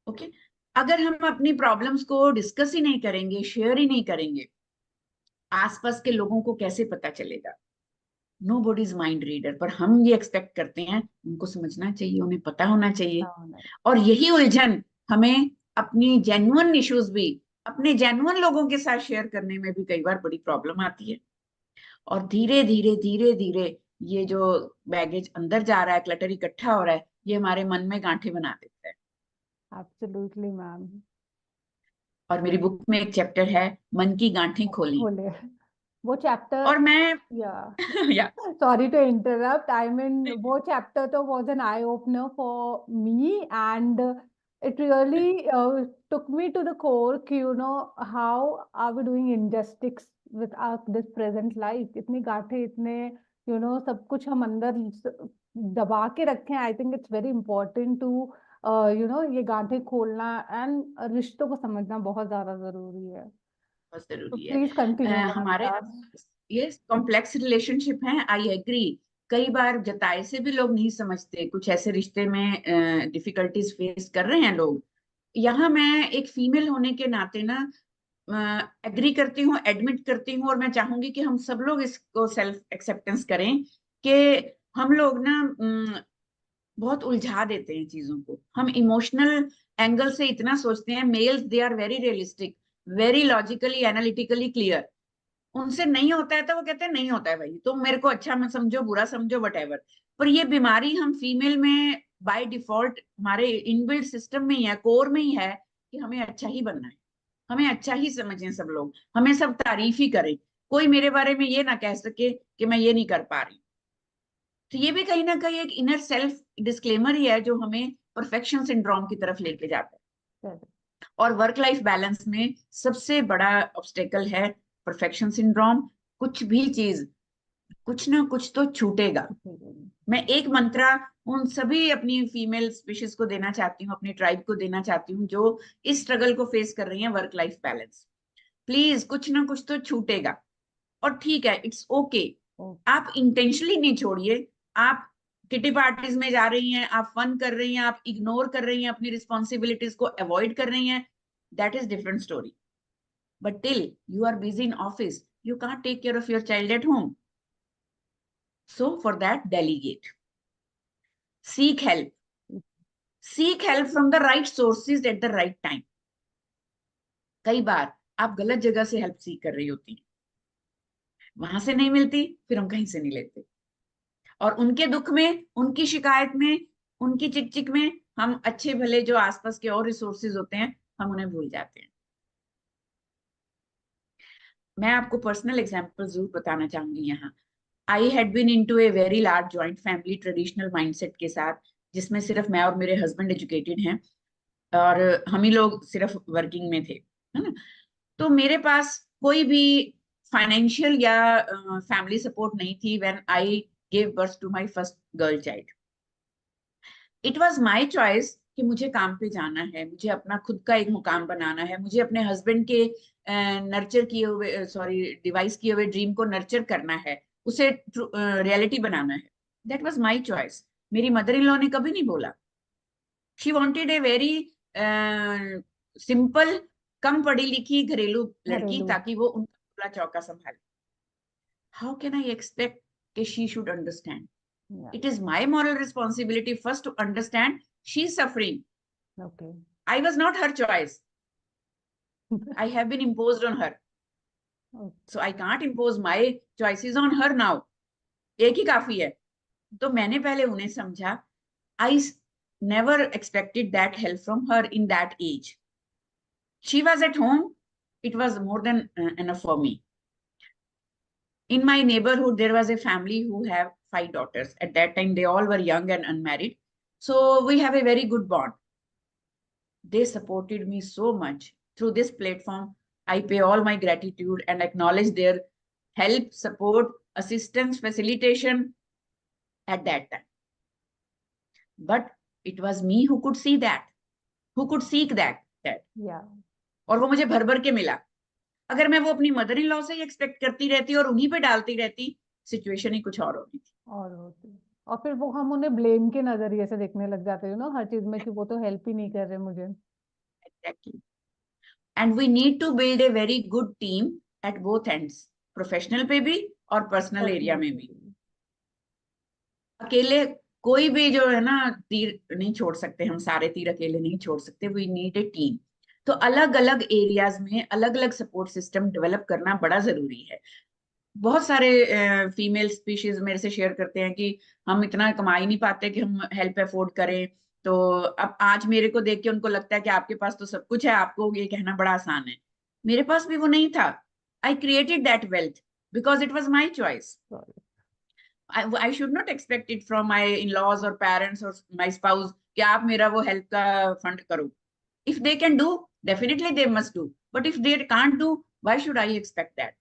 Okay. अगर हम अपनी प्रॉब्लम्स को डिस्कस ही नहीं करेंगे, शेयर ही नहीं करेंगे, आसपास के लोगों को कैसे पता चलेगा? Nobody is mind reader, पर हम ये एक्सपेक्ट करते हैं उनको समझना चाहिए, उन्हें पता होना चाहिए. और यही उलझन हमें अपनी जेन्युइन इश्यूज भी अपने जेन्युइन लोगों के साथ शेयर करने में भी कई बार बड़ी प्रॉब्लम आती है. और धीरे धीरे धीरे धीरे ये जो बैगेज अंदर जा रहा है, क्लटर इकट्ठा हो रहा है, ये हमारे मन में गांठें बना देता है. Absolutely, ma'am. और मेरी बुक में एक चैप्टर है, मन की गांठें खोलें. खोले. वो चैप्टर, और मैं या sorry to interrupt. I mean, वो chapter तो was an eye opener for me, and it really took me to the core कि how are we doing injustice with this present life. इतनी गांठें, इतने सब कुछ हम अंदर दबा के रखे हैं. I think it's very important to ये गांठें खोलना एंड रिश्तों को समझना बहुत ज्यादा जरूरी है. बहुत तो जरूरी है. Please continue. हमारे ये कॉम्प्लेक्स रिलेशनशिप हैं, आई एग्री. कई बार जताए से भी लोग नहीं समझते, कुछ ऐसे रिश्ते में डिफिकल्टीज फेस कर रहे हैं लोग. यहाँ मैं एक फीमेल होने के नाते ना एग्री करती हूँ, एडमिट करती हूँ, और मैं चाहूंगी कि हम सब लोग इसको सेल्फ एक्सेप्टेंस करें कि हम लोग ना बहुत उलझा देते हैं चीजों को. हम इमोशनल एंगल से इतना सोचते हैं. Males they are very realistic, very logically analytically clear. उनसे नहीं होता है तो वो कहते हैं नहीं होता है भाई, तुम मेरे को अच्छा मत समझो, बुरा समझो, वटेवर. पर ये बीमारी हम फीमेल में बाय डिफॉल्ट हमारे इनबिल्ट सिस्टम में ही है, कोर में ही है, कि हमें अच्छा ही बनना है, हमें अच्छा ही समझें सब लोग, हमें सब तारीफ ही करें, कोई मेरे बारे में ये ना कह सके कि मैं ये नहीं कर पा रही. तो ये भी कहीं ना कहीं एक इनर सेल्फ डिस्क्लेमर ही है जो हमें परफेक्शन सिंड्रोम की तरफ लेके जाता है. और वर्क लाइफ बैलेंस में सबसे बड़ा ऑब्स्टेकल है परफेक्शन सिंड्रोम. कुछ भी चीज, कुछ ना कुछ तो छूटेगा. मैं एक मंत्रा उन सभी अपनी फीमेल स्पीशीज को देना चाहती हूँ, अपनी ट्राइब को देना चाहती हूँ जो इस स्ट्रगल को फेस कर रही है, वर्क लाइफ बैलेंस. प्लीज कुछ ना कुछ तो छूटेगा. और ठीक है, इट्स ओके. आप इंटेंशनली नहीं छोड़िए. आप किटी पार्टीज में जा रही हैं, आप फन कर रही हैं, आप इग्नोर कर रही हैं, अपनी रिस्पॉन्सिबिलिटीज को अवॉइड कर रही हैं, that is different story. But till you are busy in office, you can't take care of your child at home. So for that, delegate. Seek help. Seek help from the right sources at the right time. कई बार आप गलत जगह से help सीख कर रही होती हैं, वहां से नहीं मिलती, फिर हम कहीं से नहीं लेते. और उनके दुख में, उनकी शिकायत में, उनकी चिक चिक में हम अच्छे भले जो आसपास के और रिसोर्सेज होते हैं, हम उन्हें भूल जाते हैं. मैं आपको पर्सनल एग्जांपल जरूर बताना चाहूंगी यहाँ. I had been into a very large joint family traditional mindset के साथ, जिसमें सिर्फ मैं और मेरे हस्बैंड एजुकेटेड हैं और हम ही लोग सिर्फ वर्किंग में थे, है ना। तो मेरे पास कोई भी फाइनेंशियल या फैमिली सपोर्ट नहीं थी when I gave birth to my first girl child. It was my choice कि मुझे काम पे जाना है, मुझे अपना खुद का एक मुकाम बनाना है, मुझे अपने हस्बैंड के नर्चर किए हुए डिवाइस किए हुए ड्रीम को नर्चर करना है, उसे रियलिटी बनाना है। That was my choice. मेरी मदर इन लॉ ने कभी नहीं बोला। She wanted a very simple, कम पढ़ी लिखी घरेलू लड़की, घरेलू। ताकि वो उनका पूरा चौका संभाले। हाउ कैन आई एक्सपेक्ट कि शी शुड अंडरस्टैंड? या। It is my moral responsibility first to understand she's suffering. Okay. I was not her choice. I have been imposed on her. So I can't impose my choices on her now. एक ही काफी है। तो मैंने पहले उन्हें समझा। I never expected that help from her in that age. She was at home. It was more than enough for me. In my neighborhood, there was a family who have 5 daughters. At that time, they all were young and unmarried. So we have a very good bond. They supported me so much. Through this platform, I pay all my gratitude and acknowledge their help, support, assistance, facilitation at that time. But it was me who could see that, who could seek that. या। और वो मुझे भर भर के मिला। अगर मैं वो अपनी मदर इन लॉ से ही एक्सपेक्ट करती रहती और उन्हीं पे डालती रहती, सिचुएशन ही कुछ और होती थी। और होती। और फिर वो हम उन्हें ब्लेम के नजरिए से देखने लग जाते हैं ना हर चीज में, कि वो तो हेल्प ही नहीं कर रहे मुझे। Exactly. And we need to build a very good team at both ends, professional पे भी और पर्सनल एरिया में भी। अकेले कोई भी जो है ना तीर नहीं छोड़ सकते, हम सारे तीर अकेले नहीं छोड़ सकते। We need a team. तो अलग अलग एरियाज में अलग अलग सपोर्ट सिस्टम डेवलप करना बड़ा जरूरी है। बहुत सारे फीमेल स्पीशीज मेरे से शेयर करते हैं कि हम इतना कमा ही नहीं पाते कि हम हेल्प अफोर्ड करें। तो अब आज मेरे को देख के उनको लगता है कि आपके पास तो सब कुछ है, आपको ये कहना बड़ा आसान है। मेरे पास भी वो नहीं था। I created that wealth because it was my choice. I should not expect it from my in-laws or parents or my spouse कि आप मेरा वो हेल्प का फंड करो। If they can do, definitely they must do. But if they can't do, why should I expect that?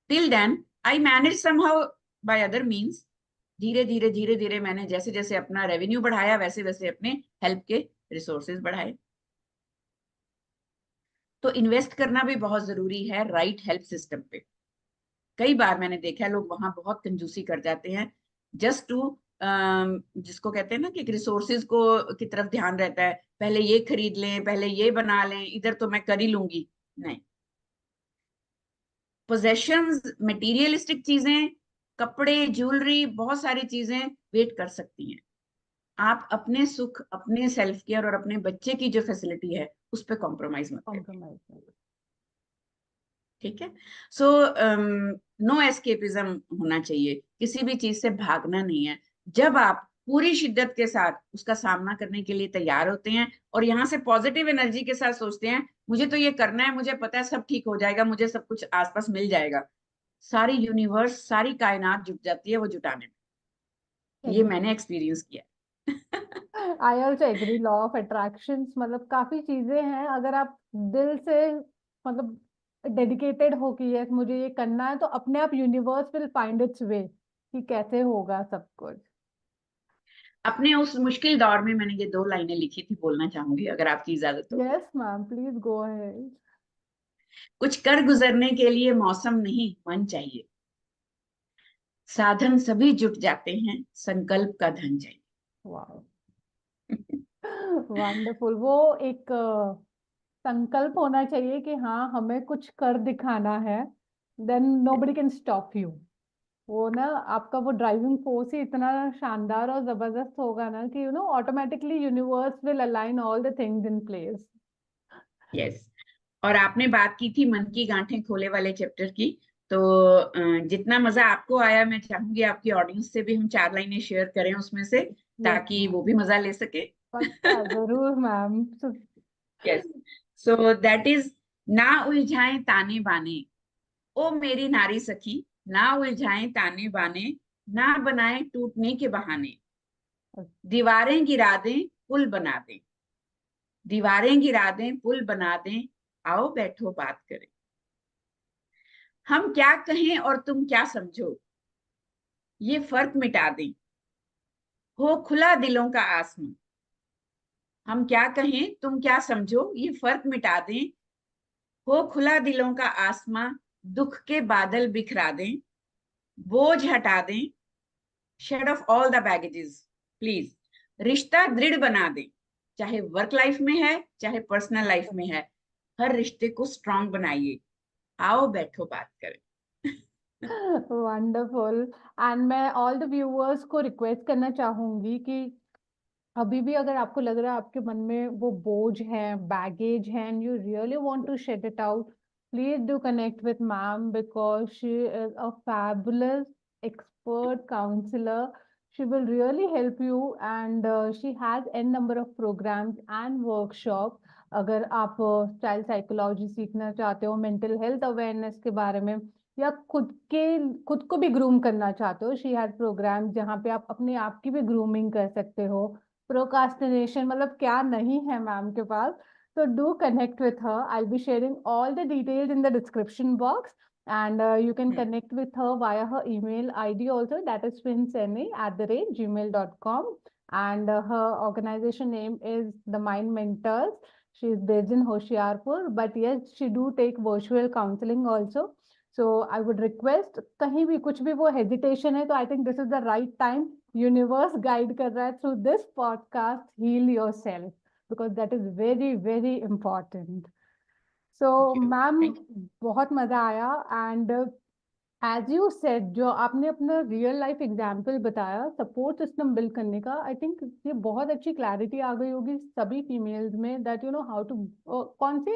Till then, I managed somehow by other means. धीरे धीरे धीरे धीरे मैंने जैसे जैसे अपना रेवेन्यू बढ़ाया, वैसे वैसे अपने हेल्प के रिसोर्सेज बढ़ाए। तो इन्वेस्ट करना भी बहुत जरूरी है राइट हेल्प सिस्टम पे। कई बार मैंने देखा है लोग वहां बहुत कंजूसी कर जाते हैं जस्ट टू, जिसको कहते हैं ना कि रिसोर्सेज को की तरफ ध्यान रहता है, पहले ये खरीद लें, पहले ये बना लें, इधर तो मैं कर ही लूंगी। नहीं, पोजेशंस, मटेरियलिस्टिक चीजें, कपड़े, ज्वेलरी, बहुत सारी चीजें वेट कर सकती हैं। आप अपने सुख, अपने सेल्फ केयर और अपने बच्चे की जो फैसिलिटी है उस पर कॉम्प्रोमाइज मत करिए। कॉम्प्रोमाइज। ठीक है। सो नो एस्केपिज्म होना चाहिए, किसी भी चीज से भागना नहीं है। जब आप पूरी शिद्दत के साथ उसका सामना करने के लिए तैयार होते हैं और यहाँ से पॉजिटिव एनर्जी के साथ सोचते हैं मुझे तो ये करना है, मुझे पता है सब ठीक हो जाएगा, मुझे सब कुछ आसपास मिल जाएगा, सारी यूनिवर्स, सारी कायनात जुट जाती है वो जुटाने में। ये मैंने एक्सपीरियंस किया। I also agree. Law of attractions मतलब काफी चीजें हैं, अगर आप दिल से मतलब डेडिकेटेड हो कि यस मुझे ये करना है, तो अपने आप यूनिवर्स विल फाइंड इट्स वे कि कैसे होगा सब कुछ। अपने उस मुश्किल दौर में मैंने ये 2 लाइनें लिखी थी, बोलना चाहूंगी अगर आपकी इजाजत हो। Yes ma'am, please go ahead. कुछ कर गुजरने के लिए मौसम नहीं मन चाहिए, साधन सभी जुट जाते हैं, संकल्प का धन चाहिए। Wow, wonderful. वो एक संकल्प होना चाहिए कि हाँ हमें कुछ कर दिखाना है, then nobody can stop you. वो ना आपका वो ड्राइविंग फोर्स ही इतना शानदार और जबरदस्त होगा ना कि automatically universe will align all the things in place. Yes. और आपने बात की थी मन की गांठें खोले वाले चैप्टर की, तो जितना मजा आपको आया मैं चाहूंगी आपकी ऑडियंस से भी हम 4 लाइनें शेयर करें उसमें से, यस ताकि मैम, वो भी मजा ले सके। पक्का जरूर ma'am. Yes. So that is, ना उलझाएं ताने बाने, ओ मेरी नारी सखी, ना उलझाएं ताने बाने, ना बनाए टूटने के बहाने, दीवारें गिरा दें पुल बना दें, दीवारें गिरा दें पुल बना दें, आओ बैठो बात करें। हम क्या कहें और तुम क्या समझो, ये फर्क मिटा दें, हो खुला दिलों का आसमां। हम क्या कहें तुम क्या समझो, ये फर्क मिटा दें, हो खुला दिलों का आसमां। दुख के बादल बिखरा दें, बोझ हटा दें, shed off all the baggages please. रिश्ता दृढ़ बना दें, चाहे वर्क लाइफ में है चाहे पर्सनल लाइफ में है, हर रिश्ते को स्ट्रांग बनाइए, आओ बैठो बात करें। वंडरफुल। एंड मैं ऑल द व्यूअर्स को रिक्वेस्ट करना चाहूंगी कि अभी भी अगर आपको लग रहा है आपके मन में वो बोझ है, बैगेज है, and you really want to shed it out, please do connect with ma'am because she is a fabulous expert counselor. She will really help you and she has n number of programs and workshop. अगर आप child psychology सीखना चाहते हो, mental health awareness के बारे में, या खुद को भी ग्रूम करना चाहते हो, शी हैज प्रोग्राम जहाँ पे आप अपने आप की भी ग्रूमिंग कर सकते हो। प्रोकास्टिनेशन मतलब क्या नहीं है मैम के पास। So do connect with her. I'll be sharing all the details in the description box, and you can connect with her via her email ID also, that is twinsene@gmail.com, and her organization name is the Mind Mentors. She is based in Hoshiarpur, but yes, she do take virtual counseling also. So I would request, कहीं भी कुछ भी वो hesitation है, तो I think this is the right time. Universe guide कर रहा है through this podcast, heal yourself, because that is very very important. So ma'am Thank you. बहुत मजा आया, एंड एज यू सेड जो आपने अपना रियल लाइफ एग्जाम्पल बताया सपोर्ट सिस्टम बिल्ड करने का, आई थिंक ये बहुत अच्छी क्लैरिटी आ गई होगी सभी फीमेल्स में, that you know how to कौन से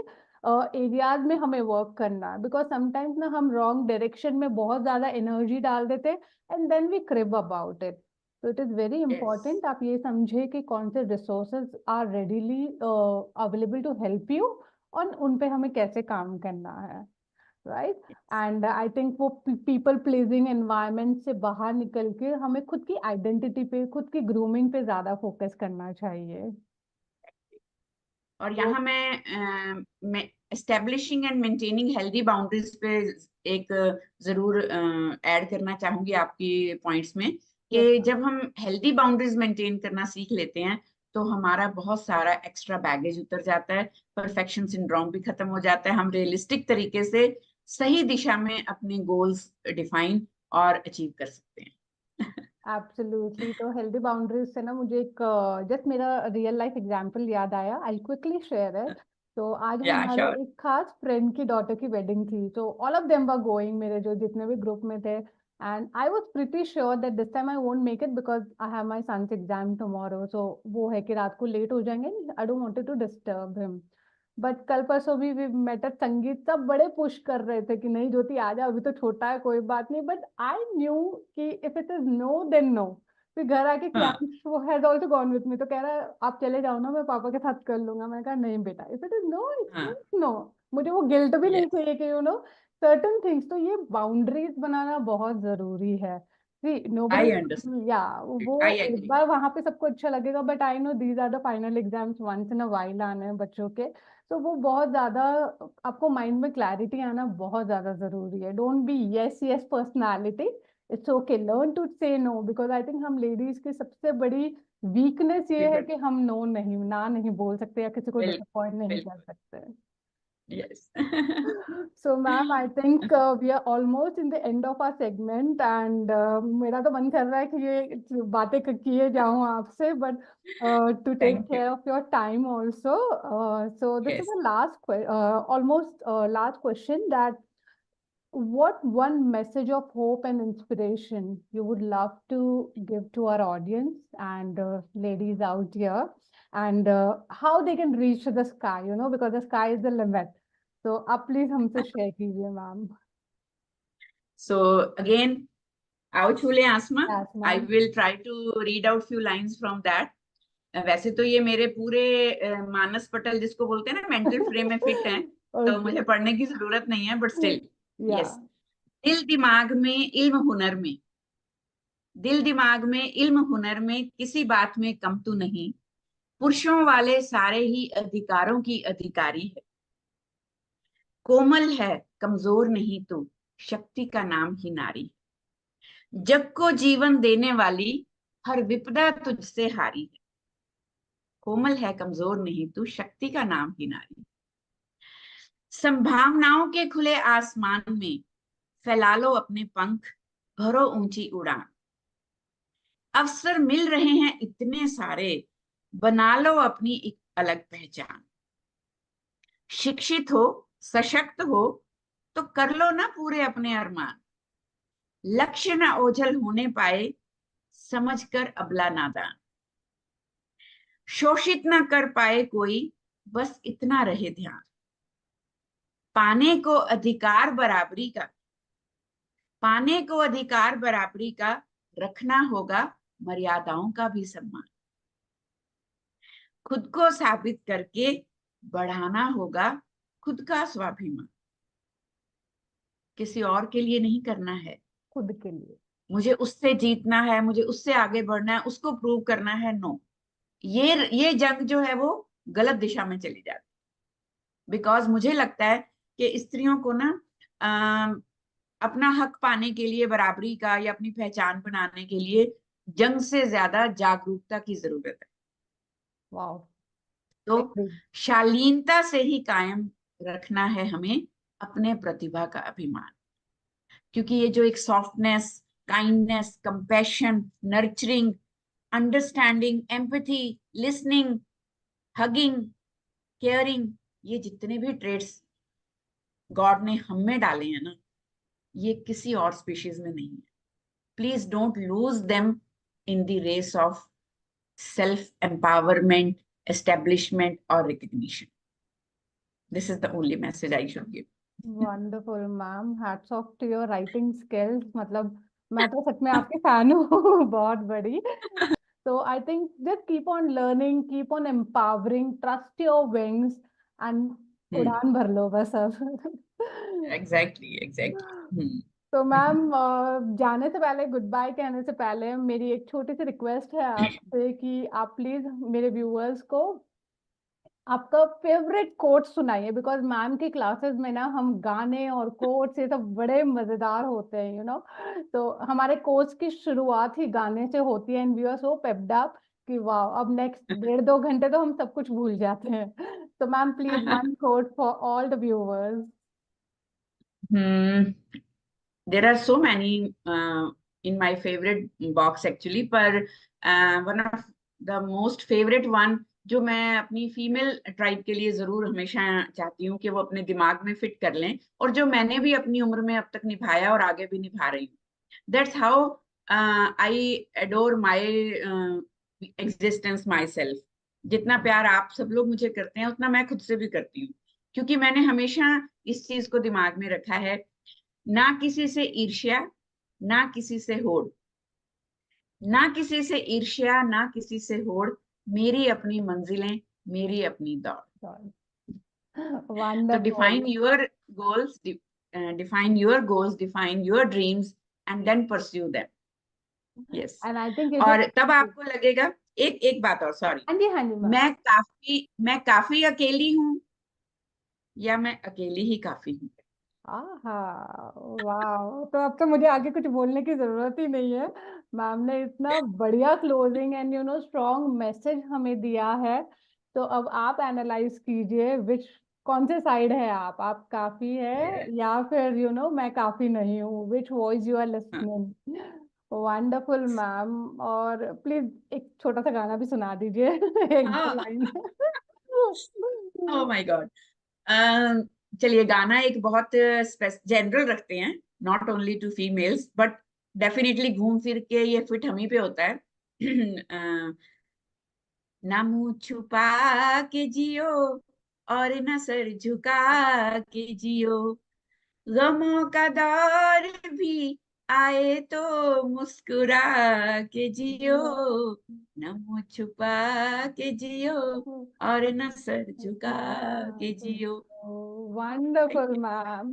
एरियाज में हमें वर्क करना है, बिकॉज समटाइम्स ना हम रॉन्ग डायरेक्शन में बहुत ज्यादा एनर्जी डाल देते and then we crib about it. तो it is very Yes. Important आप ये समझे कि कौन से resources are readily available to help you और उन पे हमें कैसे काम करना है, राइट। एंड आई थिंक वो पीपल प्लीजिंग एनवायरनमेंट से बाहर निकल के हमें खुद की आइडेंटिटी पे, खुद की ग्रूमिंग पे ज्यादा फोकस करना चाहिए। और तो यहाँ मैं establishing and maintaining healthy boundaries पे एक जरूर ऐड करना चाहूंगी आपकी पॉइंट्स में, यस कि जब हम हेल्दी बाउंड्रीज मेंटेन करना सीख लेते हैं तो हमारा बहुत सारा एक्स्ट्रा बैगेज उतर जाता है, परफेक्शन सिंड्रोम भी खत्म हो जाता है, हम रियलिस्टिक तरीके से सही दिशा में अपने गोल्स डिफाइन और अचीव कर सकते हैं। एब्सोल्युटली। तो हेल्दी बाउंड्रीज से ना मुझे एक जस्ट मेरा रियल लाइफ एग्जांपल याद आया, आई क्विकली शेयर इट। तो आज या हमारे श्योर। एक खास फ्रेंड की डॉटर की वेडिंग थी, तो all of them were going, मेरे जो जितने भी ग्रुप में थे, and I was pretty sure that this time I won't make it because I have my son's exam tomorrow. So वो है कि रात को लेट हो जाएंगे, I don't wanted to disturb him. But कल परसों भी वी मेट एट संगीत, सब बड़े पुश कर रहे थे कि नहीं ज्योति आ जा, अभी तो छोटा है कोई बात नहीं, बट आई न्यू कि if it is no then no. फिर घर आके हाँ क्लाइंट वो has also gone with me, तो कह रहा है आप चले जाओ ना, मैं पापा के साथ कर लूंगा। मैंने कहा नहीं बेटा, if it is no it's हाँ। Means no. मुझे वो गिल्ट भी नहीं यस। चाहिए कि यू नो सर्टेन थिंग्स। तो ये बाउंड्रीज बनाना बहुत जरूरी है। सी नोबडी, आई अंडरस्टैंड। या वो आई एक एग्री। बार वहां पे सबको अच्छा लगेगा, but I know these are the final exams, once in a while आने हैं बच्चों के। तो वो बहुत ज्यादा आपको माइंड में क्लैरिटी आना बहुत ज्यादा जरूरी है। Don't be yes yes personality, it's okay, learn to say no, because I think हम लेडीज की सबसे बड़ी वीकनेस ये है बिल्कुल। कि हम नो नहीं, ना नहीं बोल सकते या किसी को डिसअपॉइंट नहीं कर बिल्कुल। सकते। Yes. So, ma'am, I think we are almost in the end of our segment, and मेरा तो मन कर रहा है कि ये बातें किए जाऊं आपसे, but to take thank you. care of your time also. So this is yes. the almost last question, that what one message of hope and inspiration you would love to give to our audience and ladies out here, and how they can reach the sky, you know, because the sky is the limit. तो आप please हमसे share कीजिए ma'am. So again, आओ छूले आसमां। Yes I ma'am. Will try to read out few lines from that. वैसे तो ये मेरे पूरे मानस पटल जिसको बोलते हैं ना, मेंटल फ्रेम में फिट है, तो ओके। मुझे पढ़ने की जरूरत नहीं है, बट स्टिल या यस। दिल दिमाग में इल्म हुनर में, दिल दिमाग में इल्म हुनर में किसी बात में कम तू नहीं, पुरुषों वाले सारे ही अधिकारों की अधिकारी है। कोमल है, कमजोर नहीं तू, शक्ति का नाम ही नारी। जग को जीवन देने वाली, हर विपदा तुझसे हारी है। कोमल है, कमजोर नहीं तू, शक्ति का नाम ही नारी। संभावनाओं के खुले आसमान में फैला लो अपने पंख, भरो ऊंची उड़ान। अवसर मिल रहे हैं इतने सारे, बना लो अपनी एक अलग पहचान। शिक्षित हो, सशक्त हो, तो कर लो ना पूरे अपने अरमान। लक्ष्य न ओझल होने पाए, समझ कर अबला नादान। शोषित न कर पाए कोई, बस इतना रहे ध्यान। पाने को अधिकार बराबरी का, पाने को अधिकार बराबरी का, रखना होगा मर्यादाओं का भी सम्मान। खुद को साबित करके बढ़ाना होगा खुद का स्वाभिमान। किसी और के लिए नहीं करना है, खुद के लिए। मुझे उससे जीतना है, मुझे उससे आगे बढ़ना है, उसको प्रूव करना है, नो। ये जंग जो है वो गलत दिशा में चली जाती। बिकॉज मुझे लगता है कि स्त्रियों को ना अपना हक पाने के लिए, बराबरी का या अपनी पहचान बनाने के लिए जंग से ज्यादा जागरूकता की जरूरत है। वाओ। तो एग्री। शालीनता से ही कायम रखना है हमें अपने प्रतिभा का अभिमान। क्योंकि ये जो एक softness, kindness, compassion, nurturing, understanding, empathy, listening, hugging, caring, ये जितने भी ट्रेड्स गॉड ने हम में डाले हैं ना, ये किसी और स्पीशीज में नहीं है। Please don't lose them in the race of self empowerment, establishment और recognition. This is the only message I should give. Wonderful ma'am, hats off to your writing skills. मतलब मैं तो सच में आपकी फैन हूँ बहुत बड़ी। So I think just keep on learning, keep on empowering, trust your wings and उड़ान भर लो बस अब। Exactly exactly. तो मैम जाने से पहले, गुड बाय कहने से पहले, मेरी एक छोटी सी रिक्वेस्ट है आपसे कि आप प्लीज मेरे व्यूअर्स को आपका फेवरेट कोट सुनाइए। बिकॉज मैम की क्लासेस में ना हम गाने और कोट्स ये सब बड़े मजेदार होते हैं, तो हमारे कोर्स की शुरुआत ही गाने से होती है and we are so pepped up कि वाह, अब नेक्स्ट 1.5 2 घंटे तो हम सब कुछ भूल जाते हैं। तो ma'am please one quote for all the viewers. There are so many in my favorite box actually, पर one of the most favorite one जो मैं अपनी फीमेल ट्राइब के लिए जरूर हमेशा चाहती हूँ कि वो अपने दिमाग में फिट कर लें, और जो मैंने भी अपनी उम्र में अब तक निभाया और आगे भी निभा रही हूँ। That's how I adore my existence my self. जितना प्यार आप सब लोग मुझे करते हैं उतना मैं खुद से भी करती हूँ, क्योंकि मैंने हमेशा इस चीज को दिमाग में रखा है, ना किसी से ईर्ष्या, ना किसी से होड़, ना किसी से ईर्ष्या, ना किसी से होड़, मेरी अपनी मंजिलें, मेरी अपनी दौड़। तो wonderful. Define your goals, define your goals, define your dreams and then pursue them. Yes. And I think ये जो, और तब आपको लगेगा, एक एक बात और, सॉरी, हाँ जी मैम। मैं काफी अकेली हूँ, या मैं अकेली ही काफी हूँ। आहा, वाह, तो अब तो मुझे आगे कुछ बोलने की जरूरत ही नहीं है। मैम ने इतना बढ़िया क्लोजिंग एंड स्ट्रॉन्ग मैसेज हमें दिया है। तो अब आप एनालाइज कीजिए विच, कौन से साइड है आप काफी है या फिर मैं काफी नहीं हूँ, विच वॉइस यू आर हाँ लिसनिंग। Wonderful ma'am. और प्लीज एक छोटा सा गाना भी सुना दीजिए। एक दो हाँ। लाइन। Oh my God. चलिए, गाना एक बहुत जनरल रखते हैं, not only to females but definitely घूम फिर के ये फिट हम ही पे होता है। ना मुंह छुपा के जियो और न सर झुका के जियो, गमों का दौर भी आए तो मुस्कुरा के जियो, न मुंह छुपा के जियो और न सर झुका के जियो। Wonderful Thank you. Ma'am.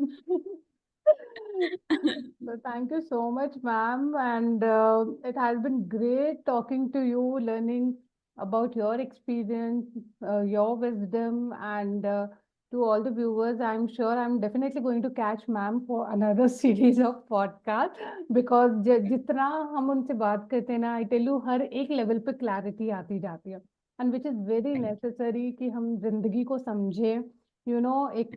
So thank you so much, ma'am. And it has been great talking to you, learning about your experience, your wisdom, and to all the viewers, I'm sure I'm definitely going to catch ma'am for another series of podcast because जितना हम उनसे बात करते हैं ना, I tell you हर एक level पे clarity आती जाती है, and which is very necessary कि हम जिंदगी को समझें, एक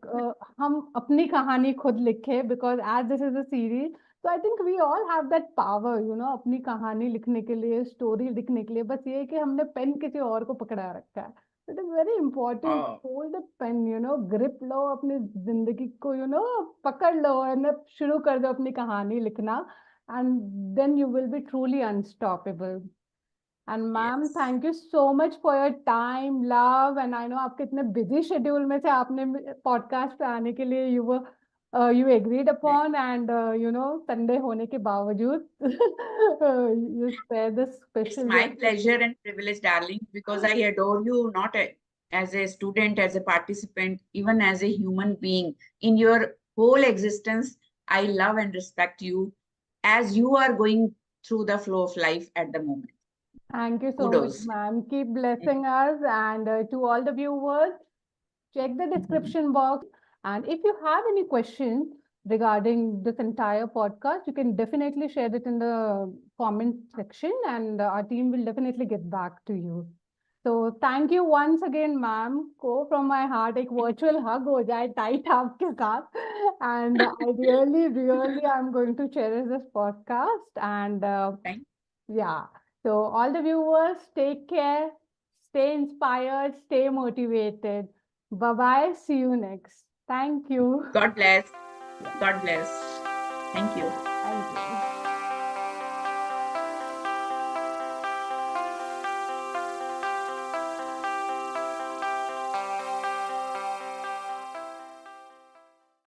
हम अपनी कहानी खुद लिखे because as this is a series, so I think we all have that power, अपनी कहानी लिखने के लिए, स्टोरी लिखने के लिए, बस ये है कि हमने पेन किसी और को पकड़ा रखा है. It is very important, Oh, hold the pen, grip लो अपनी जिंदगी को, पकड़ लो और शुरू कर दो अपनी कहानी लिखना, and then you will be truly unstoppable. And ma'am, yes. Thank you so much for your time, love, and I know आपके इतने बिजी शेड्यूल में से आपने पॉडकास्ट पे आने के लिए you agreed upon, and Sunday होने के बावजूद you spare the It's special my pleasure and privilege, darling, because I adore you not as a student, as a participant, even as a human being. In your whole existence, I love and respect you as you are going through the flow of life at the moment. Thank you so much, Kudos. ma'am. Keep blessing us. And to all the viewers, check the description box. And if you have any questions regarding this entire podcast, you can definitely share it in the comment section, and our team will definitely get back to you. So thank you once again, ma'am. Go from my heart, एक virtual hug हो जाए tight आपके साथ. And I really, really, I'm going to cherish this podcast. And Thank yeah. So all the viewers, take care, stay inspired, stay motivated. Bye-bye. See you next. Thank you. God bless. God bless. Thank you.